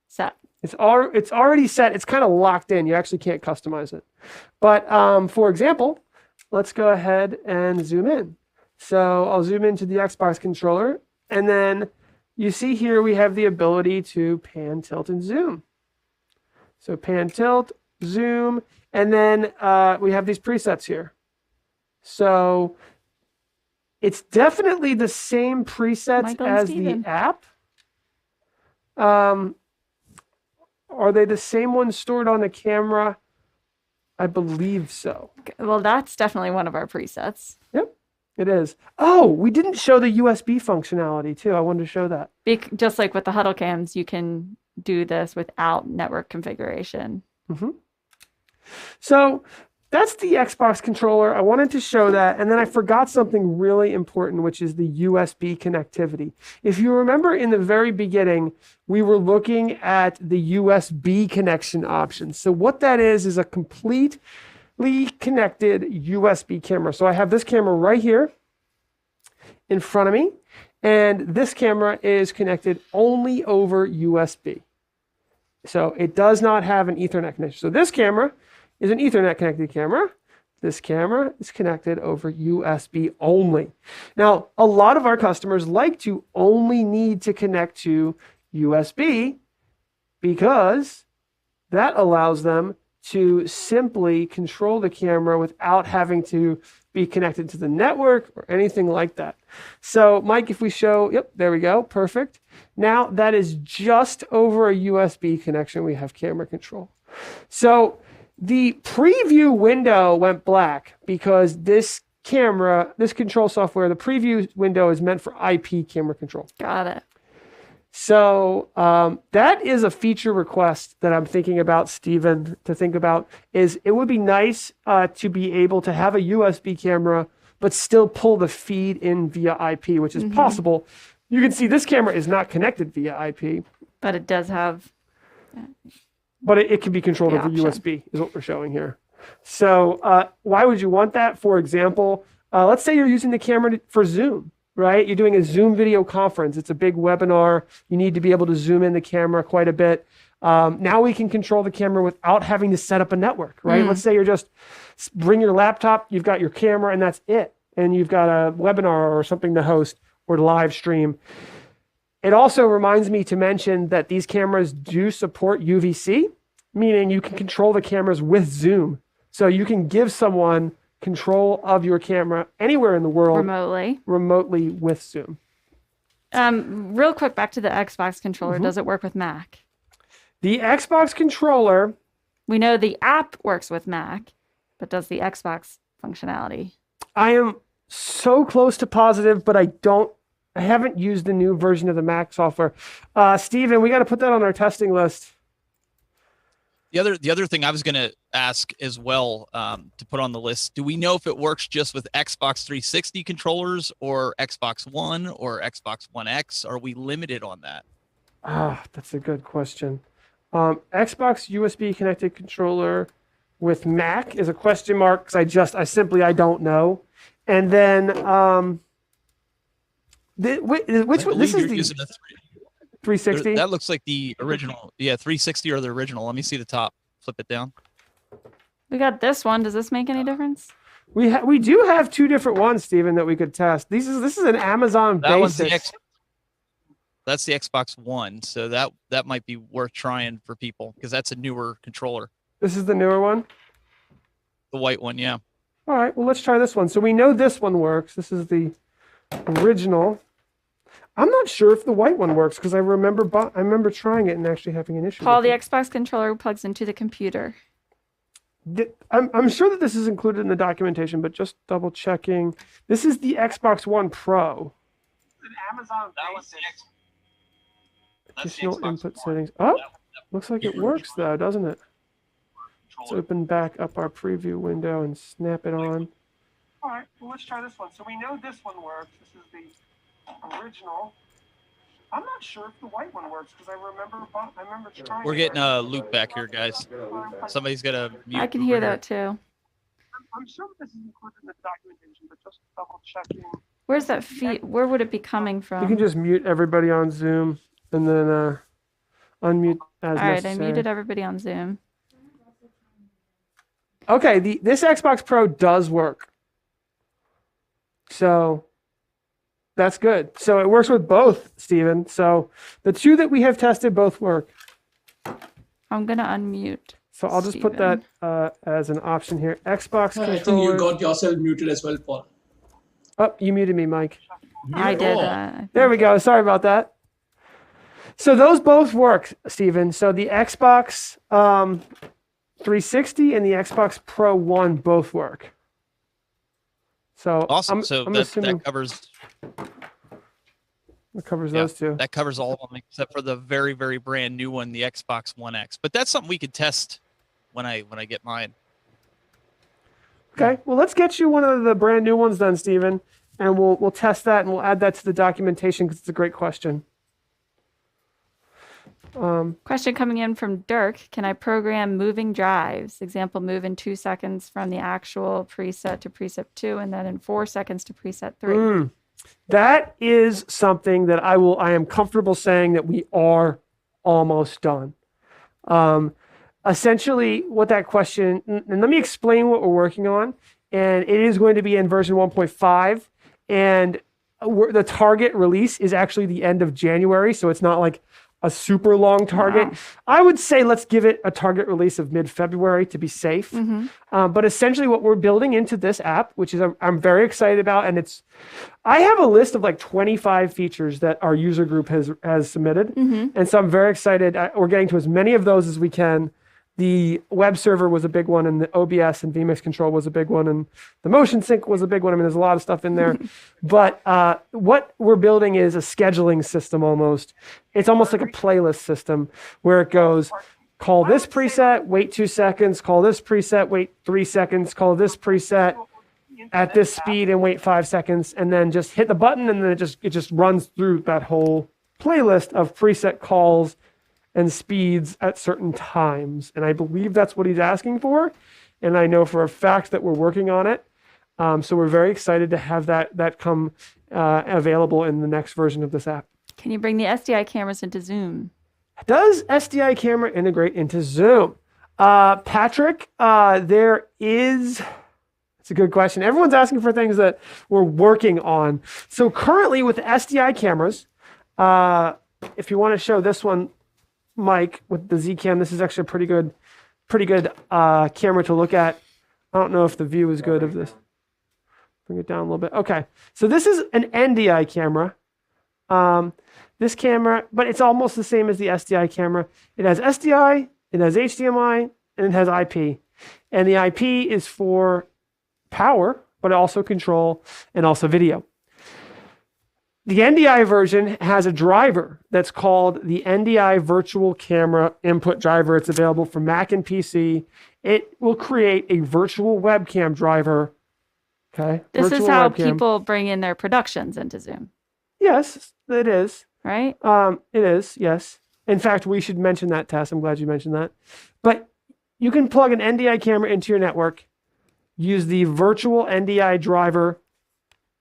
Speaker 2: set.
Speaker 1: It's already set. It's kind of locked in. You actually can't customize it. But for example, let's go ahead and zoom in. So I'll zoom into the Xbox controller, and then you see here we have the ability to pan, tilt, and zoom. So pan, tilt, zoom, and then we have these presets here. So it's definitely the same presets
Speaker 2: Michael and
Speaker 1: as
Speaker 2: Steven.
Speaker 1: the app. Are they the same ones stored on the camera? I believe so.
Speaker 2: Well, that's definitely one of our presets.
Speaker 1: Yep, it is. Oh, we didn't show the USB functionality too. I wanted to show that.
Speaker 2: Just like with the huddle cams, you can do this without network configuration.
Speaker 1: So that's the Xbox controller. I wanted to show that. And then I forgot something really important, which is the USB connectivity. If you remember in the very beginning, we were looking at the USB connection option. So what that is a completely connected USB camera. So I have this camera right here in front of me, and this camera is connected only over USB. So it does not have an Ethernet connection. So this camera is an Ethernet connected camera. This camera is connected over USB only. Now, a lot of our customers like to only need to connect to USB because that allows them to simply control the camera without having to be connected to the network or anything like that. So Mike, if we show, yep, there we go, perfect. Now that is just over a USB connection, we have camera control. So the preview window went black because this camera, this control software, the preview window is meant for IP camera control.
Speaker 2: Got it.
Speaker 1: So that is a feature request that I'm thinking about, Stephen, to think about. Is it would be nice to be able to have a USB camera, but still pull the feed in via IP, which is possible. You can see this camera is not connected via IP.
Speaker 2: But it does have...
Speaker 1: But it can be controlled over USB, is what we're showing here. So why would you want that? For example, let's say you're using the camera for Zoom, right? You're doing a Zoom video conference. It's a big webinar. You need to be able to zoom in the camera quite a bit. Now we can control the camera without having to set up a network, right? Let's say you're just bring your laptop, you've got your camera, and that's it. And you've got a webinar or something to host or to live stream. It also reminds me to mention that these cameras do support UVC, meaning you can control the cameras with Zoom. So you can give someone control of your camera anywhere in the world remotely with Zoom.
Speaker 2: Real quick, back to the Xbox controller. Does it work with Mac?
Speaker 1: The Xbox controller.
Speaker 2: We know the app works with Mac, but does the Xbox functionality?
Speaker 1: I am so close to positive, but I haven't used the new version of the Mac software. Steven, we got to put that on our testing list.
Speaker 3: The other thing I was going to ask as well to put on the list, do we know if it works just with Xbox 360 controllers or Xbox One or Xbox One X? Are we limited on that?
Speaker 1: That's a good question. Xbox USB connected controller with Mac is a question mark because I simply don't know. And then which one? This is the 360.
Speaker 3: That looks like the original. Yeah, 360 or the original. Let me see the top. Flip it down.
Speaker 2: We got this one. Does this make any difference?
Speaker 1: We do have two different ones, Stephen, that we could test. This is an Amazon basic.
Speaker 3: That's the Xbox One, so that might be worth trying for people because that's a newer controller.
Speaker 1: This is the newer one?
Speaker 3: The white one, yeah.
Speaker 1: All right, well, let's try this one. So we know this one works. This is the original. I'm not sure if the white one works because I remember trying it and actually having an issue.
Speaker 2: Paul, the Xbox controller plugs into the computer.
Speaker 1: I'm sure that this is included in the documentation, but just double checking. This is the Xbox One Pro.
Speaker 4: An Amazon
Speaker 1: additional input settings. Oh, looks like it works though, doesn't it? Let's open back up our preview window and snap it on.
Speaker 4: All right, well, let's try this one. So we know this one works. This is the original. I'm not sure if the white one works because I remember trying.
Speaker 3: We're getting a loop back here, guys. Somebody's got a mute.
Speaker 2: I can hear that too.
Speaker 4: I'm sure this is included in the documentation, but just double checking.
Speaker 2: Where's that feed? Where would it be coming from?
Speaker 1: You can just mute everybody on Zoom and then unmute as necessary.
Speaker 2: All right, I muted everybody on Zoom.
Speaker 1: Okay, this Xbox Pro does work. So That's good. So it works with both, Stephen. So the two that we have tested both work.
Speaker 2: I'm going to unmute.
Speaker 1: So I'll just put that as an option here. Xbox controller.
Speaker 5: I think you got yourself muted as well, Paul.
Speaker 1: Oh, you muted me, Mike.
Speaker 2: I did that.
Speaker 1: There we go. Sorry about that. So those both work, Stephen. So the Xbox 360 and the Xbox Pro One both work. So
Speaker 3: Awesome.
Speaker 1: I'm
Speaker 3: that
Speaker 1: assuming
Speaker 3: covers
Speaker 1: it covers those two.
Speaker 3: That covers all of them except for the very, very brand new one, the Xbox One X. But that's something we could test when I get mine.
Speaker 1: Okay. Well, let's get you one of the brand new ones then, Stephen, and we'll test that and we'll add that to the documentation because it's a great question.
Speaker 2: Question coming in from Dirk. Can I program moving drives? Example, move in 2 seconds from the actual preset to preset 2 and then in 4 seconds to preset 3.
Speaker 1: That is something that I am comfortable saying that we are almost done. Essentially, what that question, and let me explain what we're working on. And it is going to be in version 1.5. And the target release is actually the end of January. So it's not like a super long target.
Speaker 2: Wow.
Speaker 1: I would say let's give it a target release of mid-February to be safe. But essentially what we're building into this app, which is I'm very excited about, and I have a list of like 25 features that our user group has submitted. And so I'm very excited. We're getting to as many of those as we can. The web server was a big one, and the OBS and vMix control was a big one, and the motion sync was a big one. I mean, there's a lot of stuff in there. But what we're building is a scheduling system almost. It's almost like a playlist system where it goes, call this preset, wait 2 seconds, call this preset, wait 3 seconds, call this preset at this speed and wait 5 seconds, and then just hit the button, and then it just runs through that whole playlist of preset calls and speeds at certain times. And I believe that's what he's asking for. And I know for a fact that we're working on it. So we're very excited to have that come available in the next version of this app.
Speaker 2: Can you bring the SDI cameras into Zoom?
Speaker 1: Does SDI camera integrate into Zoom? Patrick, it's a good question. Everyone's asking for things that we're working on. So currently with the SDI cameras, if you want to show this one, Mike, with the Z-Cam, this is actually a pretty good camera to look at. I don't know if the view is good of this. Bring it down a little bit. Okay, so this is an NDI camera. This camera, but it's almost the same as the SDI camera. It has SDI, it has HDMI, and it has IP. And the IP is for power, but also control and also video. The NDI version has a driver that's called the NDI Virtual Camera Input Driver. It's available for Mac and PC. It will create a virtual webcam driver. Okay.
Speaker 2: This
Speaker 1: virtual
Speaker 2: is how
Speaker 1: webcam.
Speaker 2: people bring in their productions into Zoom.
Speaker 1: Yes, it is.
Speaker 2: Right?
Speaker 1: It is, yes. In fact, we should mention that, Tess. I'm glad you mentioned that. But you can plug an NDI camera into your network, use the virtual NDI driver,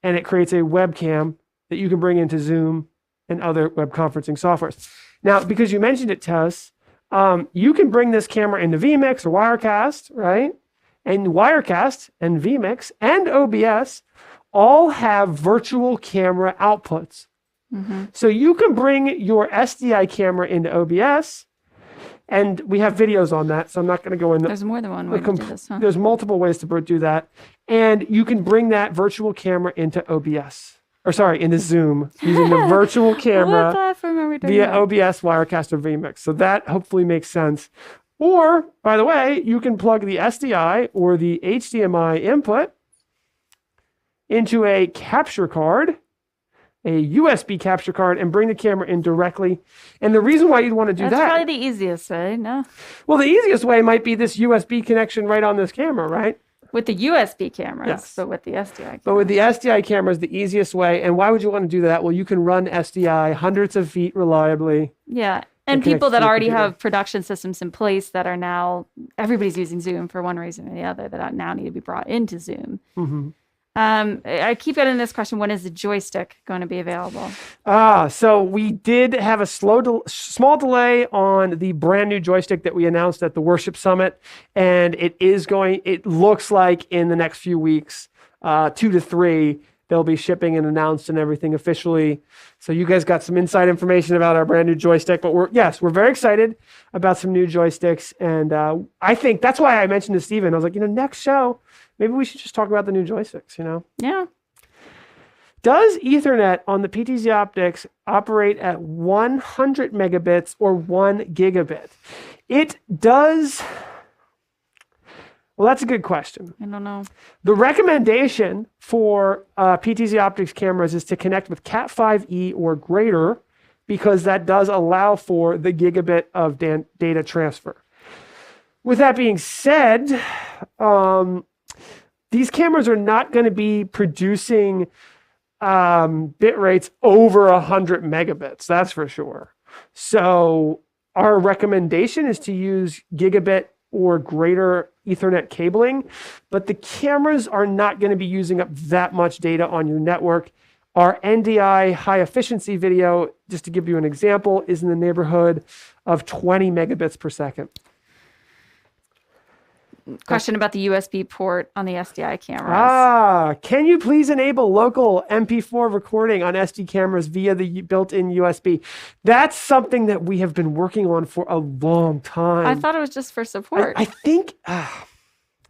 Speaker 1: and it creates a webcam that you can bring into Zoom and other web conferencing softwares. Now, because you mentioned it, Tess, you can bring this camera into vMix or Wirecast, right? And Wirecast and vMix and OBS all have virtual camera outputs. So you can bring your SDI camera into OBS, and we have videos on that, so I'm not going to go into.
Speaker 2: There's more than one way to do this, huh?
Speaker 1: There's multiple ways to do that. And you can bring that virtual camera into into Zoom using the virtual camera
Speaker 2: What platform are we doing
Speaker 1: via
Speaker 2: that?
Speaker 1: OBS, Wirecast, or vMix. So that hopefully makes sense. Or, by the way, you can plug the SDI or the HDMI input into a capture card, a USB capture card, and bring the camera in directly. And the reason why you'd want to do
Speaker 2: That's
Speaker 1: that.
Speaker 2: probably the easiest way, no?
Speaker 1: Well, the easiest way might be this USB connection right on this camera, right?
Speaker 2: With the USB cameras,
Speaker 1: Yes.
Speaker 2: but with the SDI cameras.
Speaker 1: But with the SDI camera is the easiest way. And why would you want to do that? Well, you can run SDI hundreds of feet reliably.
Speaker 2: Yeah. And
Speaker 1: connect
Speaker 2: people
Speaker 1: to
Speaker 2: that
Speaker 1: your
Speaker 2: already
Speaker 1: computer.
Speaker 2: have production systems in place that are now, everybody's using Zoom for one reason or the other, that now need to be brought into Zoom. I keep getting this question, when is the joystick going to be available?
Speaker 1: So we did have a small delay on the brand new joystick that we announced at the Worship Summit. And it looks like in the next few weeks, 2 to 3, they'll be shipping and announced and everything officially. So you guys got some inside information about our brand new joystick. But we're very excited about some new joysticks. And I think that's why I mentioned to Steven, I was like, next show, maybe we should just talk about the new joysticks,
Speaker 2: Yeah.
Speaker 1: Does Ethernet on the PTZOptics operate at 100 megabits or 1 gigabit? It does. Well, that's a good question.
Speaker 2: I don't know.
Speaker 1: The recommendation for PTZOptics cameras is to connect with Cat5e or greater, because that does allow for the gigabit of data transfer. With that being said, these cameras are not going to be producing bit rates over 100 megabits, that's for sure. So our recommendation is to use gigabit or greater Ethernet cabling, but the cameras are not going to be using up that much data on your network. Our NDI high efficiency video, just to give you an example, is in the neighborhood of 20 megabits per second.
Speaker 2: Question about the USB port on the SDI cameras.
Speaker 1: Can you please enable local MP4 recording on SD cameras via the built-in USB? That's something that we have been working on for a long time.
Speaker 2: I thought it was just for support.
Speaker 1: I think,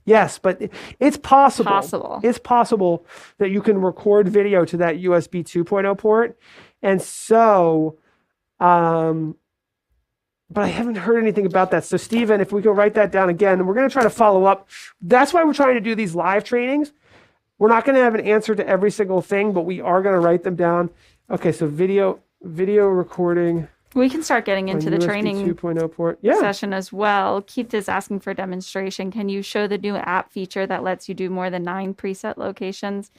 Speaker 1: yes, but it's possible. It's possible that you can record video to that USB 2.0 port. And so, but I haven't heard anything about that. So Steven, if we can write that down again, and we're going to try to follow up. That's why we're trying to do these live trainings. We're not going to have an answer to every single thing, but we are going to write them down. Okay, so video recording.
Speaker 2: We can start getting into the
Speaker 1: USB
Speaker 2: training
Speaker 1: 2.0 port.
Speaker 2: session as well. Keith is asking for a demonstration. Can you show the new app feature that lets you do more than 9 preset locations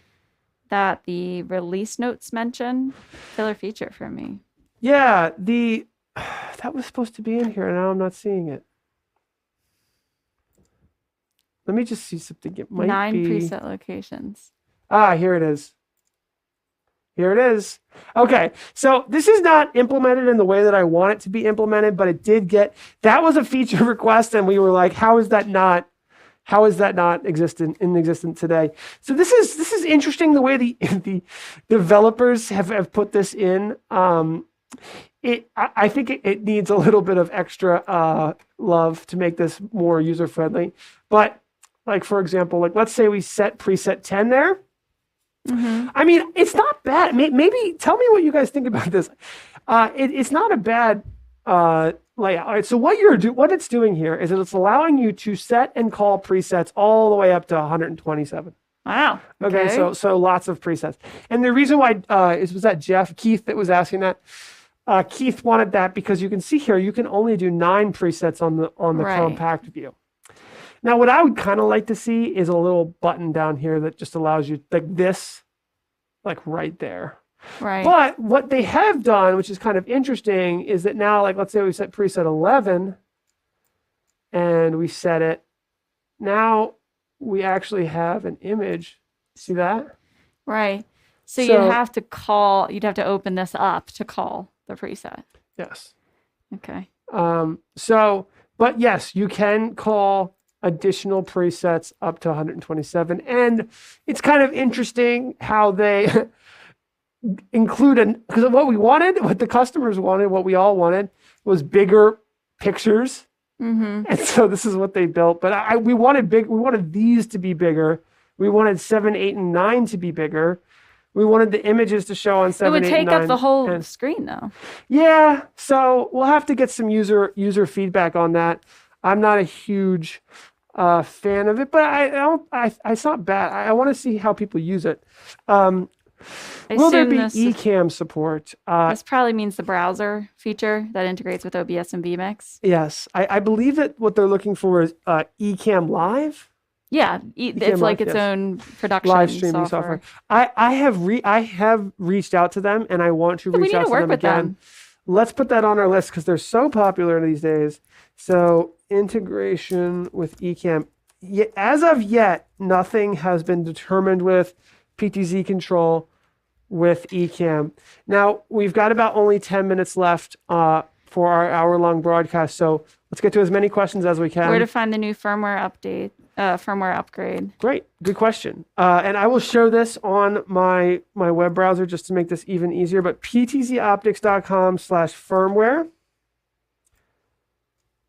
Speaker 2: that the release notes mention? Killer feature for me.
Speaker 1: Yeah, that was supposed to be in here, and now I'm not seeing it. Let me just see something. It might
Speaker 2: 9
Speaker 1: be...
Speaker 2: preset locations.
Speaker 1: Here it is. Here it is. Okay, so this is not implemented in the way that I want it to be implemented, but it did get... That was a feature request, and we were like, how is that not existent today? So this is interesting the way the developers have put this in. I think it needs a little bit of extra love to make this more user-friendly. But like, for example, like let's say we set preset 10 there. Mm-hmm. I mean, it's not bad. Maybe tell me what you guys think about this. It's not a bad layout. All right, so what it's doing here is that it's allowing you to set and call presets all the way up to 127.
Speaker 2: Wow.
Speaker 1: Okay, so lots of presets. And the reason why was that Keith that was asking that. Keith wanted that because you can see here, you can only do 9 presets on the compact view. Now, what I would kind of like to see is a little button down here that just allows you like this, like right there.
Speaker 2: Right.
Speaker 1: But what they have done, which is kind of interesting, is that now, like, let's say we set preset 11 and we set it. Now we actually have an image. See that?
Speaker 2: Right. So you'd have to open this up to call the preset.
Speaker 1: Yes.
Speaker 2: Okay.
Speaker 1: But yes, you can call additional presets up to 127. And it's kind of interesting how they include because what the customers wanted, what we all wanted was bigger pictures. Mm-hmm. And so this is what they built. But we wanted these to be bigger. We wanted 7, 8, and 9 to be bigger. We wanted the images to show on 7, 8, and 9.
Speaker 2: It would take up the whole screen, though.
Speaker 1: Yeah, so we'll have to get some user feedback on that. I'm not a huge fan of it, but it's not bad. I want to see how people use it. Will there be eCam support?
Speaker 2: This probably means the browser feature that integrates with OBS and vMix.
Speaker 1: Yes, I believe that what they're looking for is eCam Live.
Speaker 2: Yeah, it's like its own production
Speaker 1: live streaming software. I have reached out to them, and I want to reach out to them again. Let's put that on our list because they're so popular these days. So integration with eCam. As of yet, nothing has been determined with PTZ control with eCam. Now we've got about only 10 minutes left for our hour-long broadcast. So let's get to as many questions as we can.
Speaker 2: Where to find the new firmware update? firmware upgrade.
Speaker 1: Great. Good question. And I will show this on my web browser just to make this even easier, but ptzoptics.com/firmware.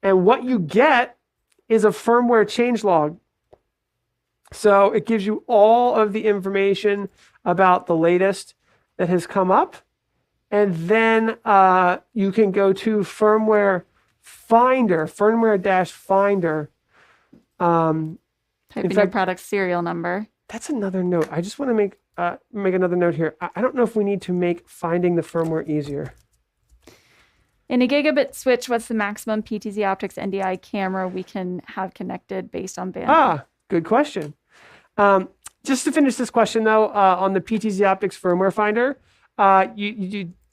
Speaker 1: And what you get is a firmware changelog. So it gives you all of the information about the latest that has come up. And then you can go to Firmware Finder, Firmware-Finder.
Speaker 2: Type in your product serial number.
Speaker 1: That's another note. I just want to make another note here. I don't know if we need to make finding the firmware easier.
Speaker 2: In a gigabit switch, what's the maximum PTZOptics NDI camera we can have connected based on bandwidth?
Speaker 1: Good question. Just to finish this question, though, on the PTZOptics firmware finder,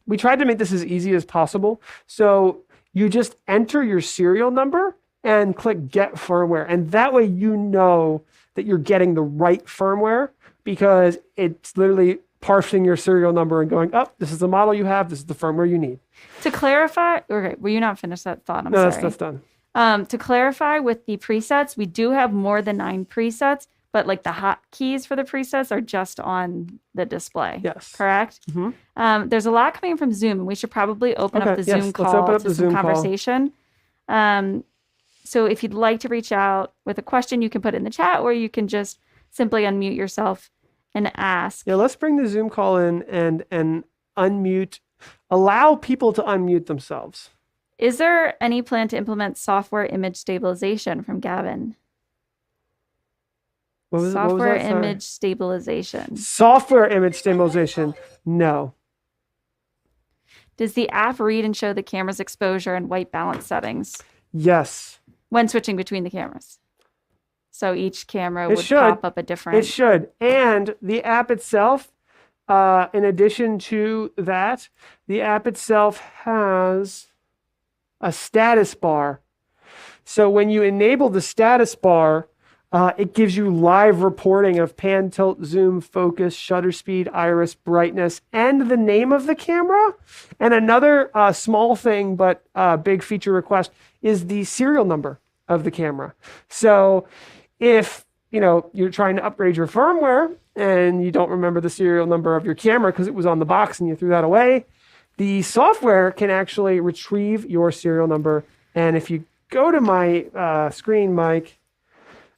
Speaker 1: we tried to make this as easy as possible. So you just enter your serial number and click Get Firmware. And that way you know that you're getting the right firmware because it's literally parsing your serial number and going, oh, this is the model you have, this is the firmware you need.
Speaker 2: To clarify, okay, will you not finish that thought? I'm sorry.
Speaker 1: That's done.
Speaker 2: To clarify with the presets, we do have more than 9 presets, but like the hotkeys for the presets are just on the display.
Speaker 1: Yes.
Speaker 2: Correct?
Speaker 1: Mm-hmm.
Speaker 2: There's a lot coming from Zoom, and we should probably open up the Zoom call
Speaker 1: let's open up
Speaker 2: to
Speaker 1: the
Speaker 2: some
Speaker 1: Zoom
Speaker 2: conversation. So if you'd like to reach out with a question, you can put it in the chat, or you can just simply unmute yourself and ask.
Speaker 1: Yeah, let's bring the Zoom call in and unmute, allow people to unmute themselves.
Speaker 2: Is there any plan to implement software image stabilization from Gavin? Software image stabilization.
Speaker 1: Software image stabilization, no.
Speaker 2: Does the app read and show the camera's exposure and white balance settings?
Speaker 1: Yes.
Speaker 2: When switching between the cameras. So each camera would pop up a different...
Speaker 1: It should. And the app itself, in addition to that, the app itself has a status bar. So when you enable the status bar, it gives you live reporting of pan, tilt, zoom, focus, shutter speed, iris, brightness, and the name of the camera. And another small thing, but big feature request, is the serial number of the camera. So if you're trying to upgrade your firmware and you don't remember the serial number of your camera because it was on the box and you threw that away, the software can actually retrieve your serial number. And if you go to my screen, Mike,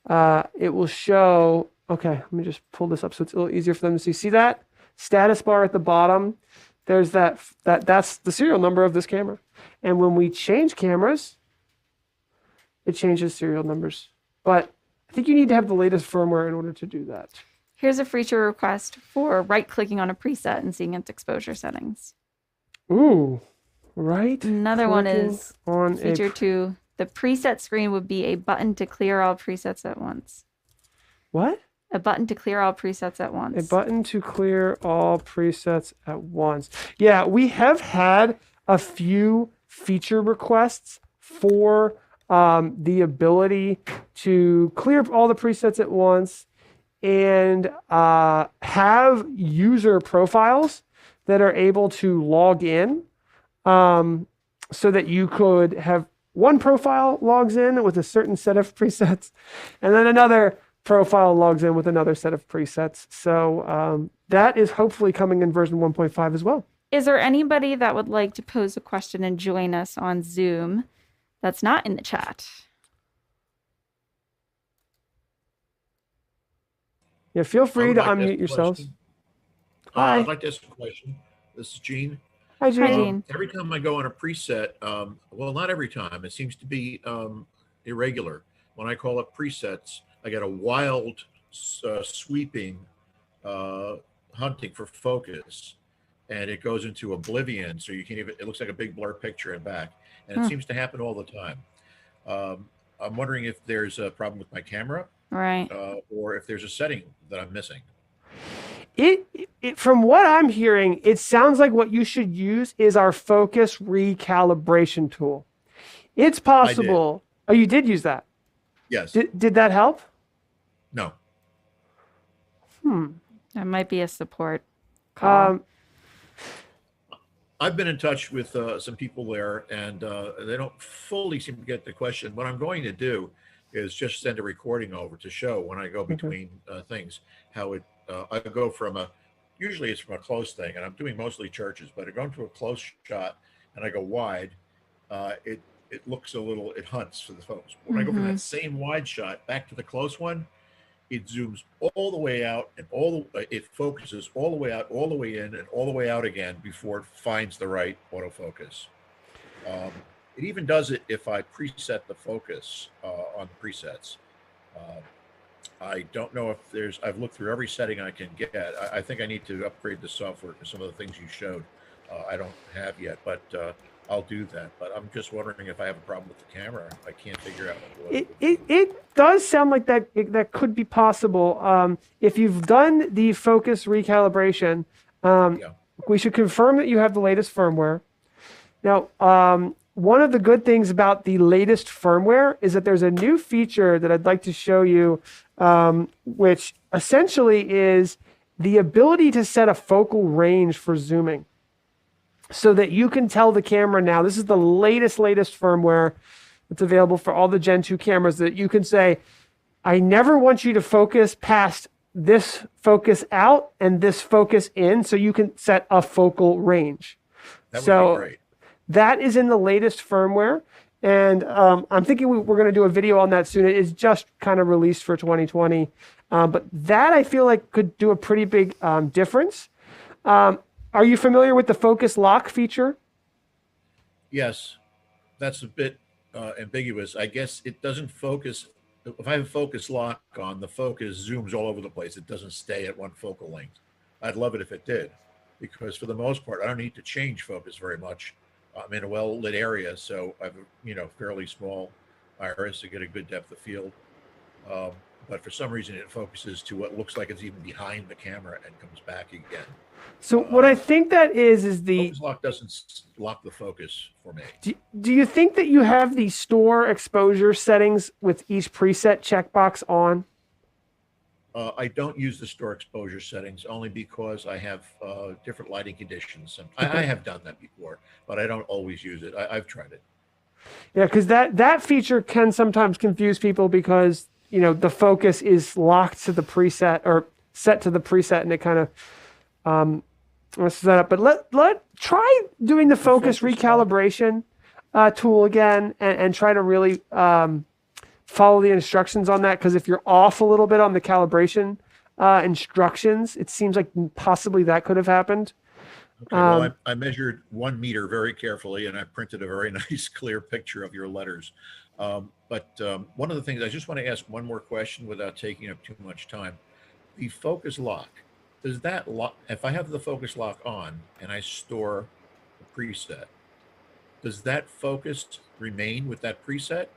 Speaker 1: it will show, okay, let me just pull this up so it's a little easier for them to see. See that status bar at the bottom? There's that's the serial number of this camera. And when we change cameras, it changes serial numbers. But I think you need to have the latest firmware in order to do that.
Speaker 2: Here's a feature request for right-clicking on a preset and seeing its exposure settings.
Speaker 1: Ooh, right.
Speaker 2: Another one is feature 2. The preset screen would be a button to clear all presets at once.
Speaker 1: What?
Speaker 2: A button to clear all presets at once.
Speaker 1: A button to clear all presets at once. Yeah, we have had a few feature requests for the ability to clear all the presets at once and have user profiles that are able to log in so that you could have one profile logs in with a certain set of presets and then another profile logs in with another set of presets. So that is hopefully coming in version 1.5 as well.
Speaker 2: Is there anybody that would like to pose a question and join us on Zoom that's not in the chat?
Speaker 1: Yeah, feel free to unmute yourselves. Hi.
Speaker 6: I'd like to ask a question. This is Gene.
Speaker 1: Hi, Gene.
Speaker 2: Hi, Gene.
Speaker 6: Every time I go on a preset, well, not every time. It seems to be irregular. When I call up presets, I get a wild, sweeping hunting for focus, and it goes into oblivion. So you can't even. It looks like a big blur picture and back, and it seems to happen all the time. I'm wondering if there's a problem with my camera,
Speaker 2: right,
Speaker 6: or if there's a setting that I'm missing.
Speaker 1: From what I'm hearing, it sounds like what you should use is our focus recalibration tool. It's possible. Oh, you did use that?
Speaker 6: Yes.
Speaker 1: Did that help?
Speaker 6: No.
Speaker 2: That might be a support call.
Speaker 6: I've been in touch with some people there, and they don't fully seem to get the question. What I'm going to do is just send a recording over to show when I go between things how it. I go from usually it's from a close thing, and I'm doing mostly churches, but I go into a close shot and I go wide. It looks a little, it hunts for the focus. When I go from that same wide shot back to the close one, it zooms all the way out and it focuses all the way out, all the way in, and all the way out again before it finds the right autofocus. It even does it if I preset the focus on the presets. I don't know if I've looked through every setting I can get. I think I need to upgrade the software because some of the things you showed I don't have yet, but I'll do that. But I'm just wondering if I have a problem with the camera. I can't figure out what
Speaker 1: it does sound like that could be possible. If you've done the focus recalibration, we should confirm that you have the latest firmware. Now, one of the good things about the latest firmware is that there's a new feature that I'd like to show you, which essentially is the ability to set a focal range for zooming so that you can tell the camera now, this is the latest firmware that's available for all the Gen 2 cameras, that you can say, I never want you to focus past this focus out and this focus in, so you can set a focal range.
Speaker 6: That would be great.
Speaker 1: That is in the latest firmware, and I'm thinking we're going to do a video on that soon. It is just kind of released for 2020, but that I feel like could do a pretty big difference. Are you familiar with the focus lock feature?
Speaker 6: Yes, that's a bit ambiguous. I guess it doesn't focus. If I have a focus lock on, the focus zooms all over the place. It doesn't stay at one focal length. I'd love it if it did, because for the most part, I don't need to change focus very much. I'm in a well-lit area, so I have a fairly small iris to get a good depth of field. But for some reason, it focuses to what looks like it's even behind the camera and comes back again.
Speaker 1: So what I think that is the
Speaker 6: focus lock doesn't lock the focus for me.
Speaker 1: Do you think that you have the store exposure settings with each preset checkbox on?
Speaker 6: I don't use the store exposure settings only because I have different lighting conditions. And I have done that before, but I don't always use it. I've tried it.
Speaker 1: Yeah, because that feature can sometimes confuse people because the focus is locked to the preset or set to the preset, and it kind of messes that up. But let try doing the focus recalibration tool again, and try to really follow the instructions on that, because if you're off a little bit on the calibration instructions, it seems like possibly that could have happened.
Speaker 6: Okay, well, I measured 1 meter very carefully, and I printed a very nice, clear picture of your letters. But one of the things, I just want to ask one more question without taking up too much time. The focus lock, does that lock, if I have the focus lock on and I store the preset, does that focus remain with that preset?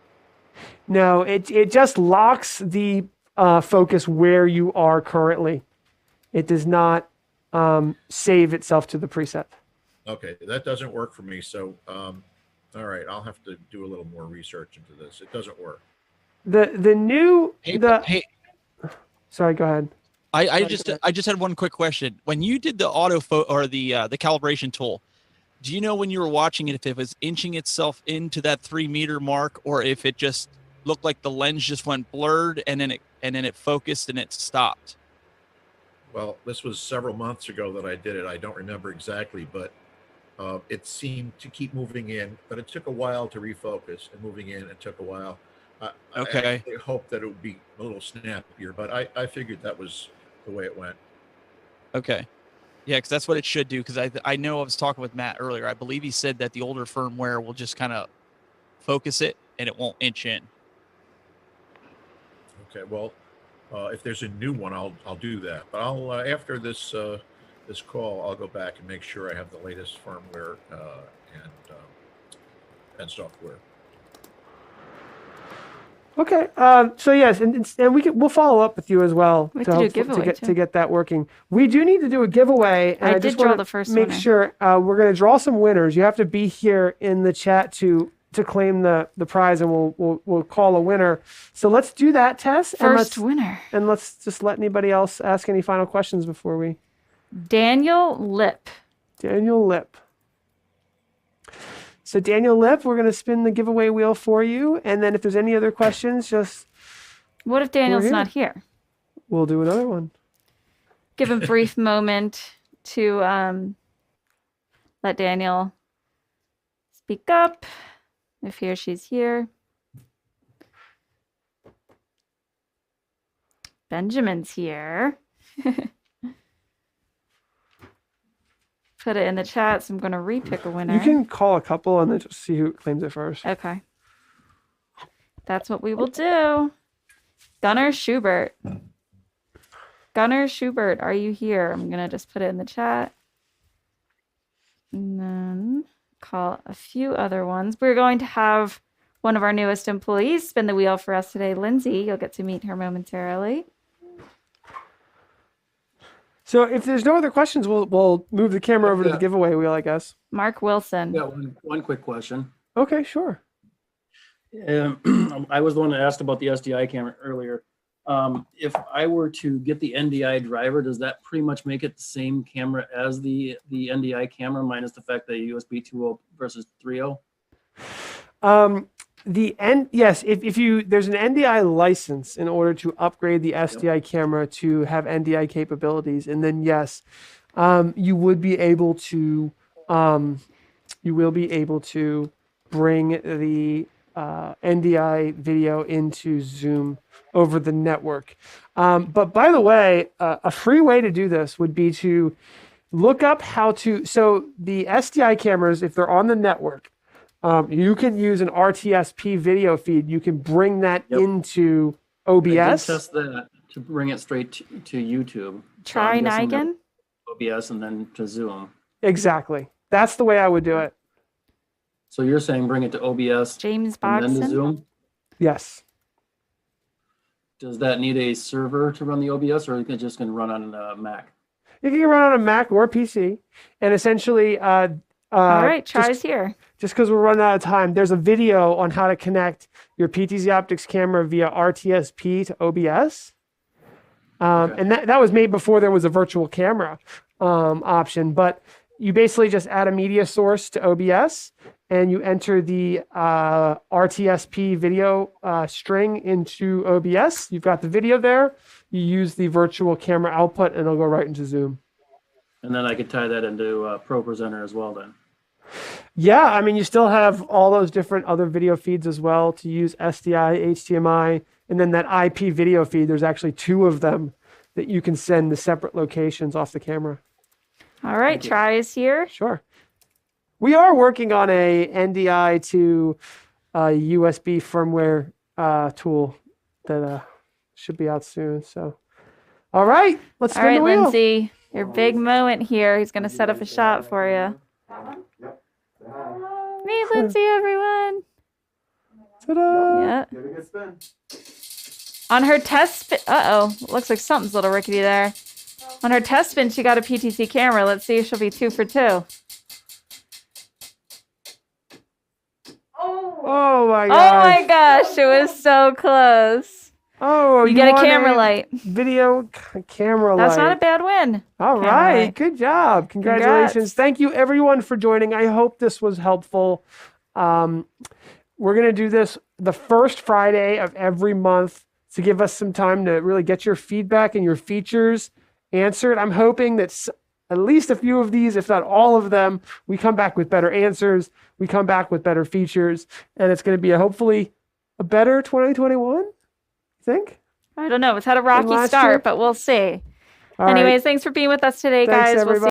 Speaker 1: No, it just locks the focus where you are currently. It does not save itself to the preset.
Speaker 6: Okay, that doesn't work for me. So, all right, I'll have to do a little more research into this. It doesn't work. Sorry, go ahead.
Speaker 3: I just had one quick question. When you did the the calibration tool, do you know when you were watching it if it was inching itself into that 3 meter mark, or if it just looked like the lens just went blurred and then it focused and it stopped?
Speaker 6: Well, this was several months ago that I did it. I don't remember exactly, but it seemed to keep moving in, but it took a while to refocus, and moving in, it took a while.
Speaker 3: Okay.
Speaker 6: I hoped that it would be a little snappier, but I figured that was the way it went.
Speaker 3: Okay. Yeah, because that's what it should do. Because I know I was talking with Matt earlier. I believe he said that the older firmware will just kind of focus it and it won't inch in.
Speaker 6: Okay. Well, if there's a new one, I'll do that. But I'll after this this call, I'll go back and make sure I have the latest firmware and software.
Speaker 1: Okay. So yes, and we'll follow up with you as well to get that working. We do need to do a giveaway, and I
Speaker 2: did
Speaker 1: just
Speaker 2: draw
Speaker 1: want
Speaker 2: the
Speaker 1: to
Speaker 2: first
Speaker 1: make
Speaker 2: winner.
Speaker 1: sure we're going to draw some winners. You have to be here in the chat to claim the prize, and we'll call a winner. So let's do that, Tess.
Speaker 2: First winner.
Speaker 1: And let's just let anybody else ask any final questions before we.
Speaker 2: Daniel Lip.
Speaker 1: Daniel Lip. So Daniel Lip, we're going to spin the giveaway wheel for you. And then if there's any other questions, just
Speaker 2: What if Daniel's
Speaker 1: here.
Speaker 2: not here?
Speaker 1: We'll do another one.
Speaker 2: Give a brief moment to let Daniel speak up if he or she's here. Benjamin's here. Put it in the chat, so I'm going to re-pick a winner.
Speaker 1: You can call a couple and then just see who claims it first.
Speaker 2: Okay. That's what we will do. Gunnar Schubert. Gunnar Schubert, are you here? I'm going to just put it in the chat. And then call a few other ones. We're going to have one of our newest employees spin the wheel for us today. Lindsay, you'll get to meet her momentarily.
Speaker 1: So if there's no other questions, we'll move the camera over to the giveaway wheel, I guess.
Speaker 2: Mark Wilson.
Speaker 7: Yeah, one quick question.
Speaker 1: Okay, sure.
Speaker 7: I was the one that asked about the SDI camera earlier. If I were to get the NDI driver, does that pretty much make it the same camera as the NDI camera, minus the fact that USB 2.0 versus 3.0?
Speaker 1: Yes, if you there's an NDI license in order to upgrade the SDI camera to have NDI capabilities, and then yes, you would be able to bring the NDI video into Zoom over the network. But by the way, a free way to do this would be to look up how to. So the SDI cameras, if they're on the network, you can use an RTSP video feed. You can bring that into OBS.
Speaker 7: I did test that to bring it straight to YouTube.
Speaker 2: Try Nigan.
Speaker 7: OBS and then to Zoom.
Speaker 1: Exactly. That's the way I would do it.
Speaker 7: So you're saying bring it to OBS
Speaker 2: James
Speaker 7: and then to
Speaker 2: Bogson.
Speaker 7: Zoom?
Speaker 1: Yes.
Speaker 7: Does that need a server to run the OBS, or is it just going to run on a Mac?
Speaker 1: You can run on a Mac or a PC, and essentially,
Speaker 2: All right, tries here.
Speaker 1: Just because we're running out of time, there's a video on how to connect your PTZOptics camera via RTSP to OBS.
Speaker 7: Okay.
Speaker 1: And that was made before there was a virtual camera option, but you basically just add a media source to OBS and you enter the RTSP video string into OBS. You've got the video there. You use the virtual camera output and it'll go right into Zoom.
Speaker 7: And then I could tie that into Pro Presenter as well then.
Speaker 1: Yeah, I mean, you still have all those different other video feeds as well to use SDI, HDMI, and then that IP video feed. There's actually 2 of them that you can send to separate locations off the camera.
Speaker 2: All right, try is here.
Speaker 1: Sure. We are working on a NDI to USB firmware tool that should be out soon. So, all right, let's spin the wheel.
Speaker 2: Lindsay, your big moment here. He's going to set up a shot for you. Meet Lindsay, everyone.
Speaker 1: Ta-da!
Speaker 2: Yeah. On her test spin, looks like something's a little rickety there. On her test spin, she got a PTZ camera. Let's see if she'll be 2 for 2.
Speaker 1: Oh my gosh!
Speaker 2: Oh my gosh, it was so close.
Speaker 1: Oh,
Speaker 2: you get a
Speaker 1: won
Speaker 2: camera light.
Speaker 1: Video camera light.
Speaker 2: That's not a bad win.
Speaker 1: All
Speaker 2: Camera
Speaker 1: right,
Speaker 2: light.
Speaker 1: good job. Congratulations.
Speaker 2: Congrats.
Speaker 1: Thank you everyone for joining. I hope this was helpful. We're going to do this the first Friday of every month to give us some time to really get your feedback and your features answered. I'm hoping that at least a few of these, if not all of them, we come back with better answers. We come back with better features, and it's going to be hopefully a better 2021. You think?
Speaker 2: I don't know. It's had a rocky
Speaker 1: last
Speaker 2: start,
Speaker 1: year?
Speaker 2: but we'll see.
Speaker 1: All right.
Speaker 2: Anyways, thanks for being with us today,
Speaker 1: Thanks,
Speaker 2: guys. We'll see
Speaker 1: everybody.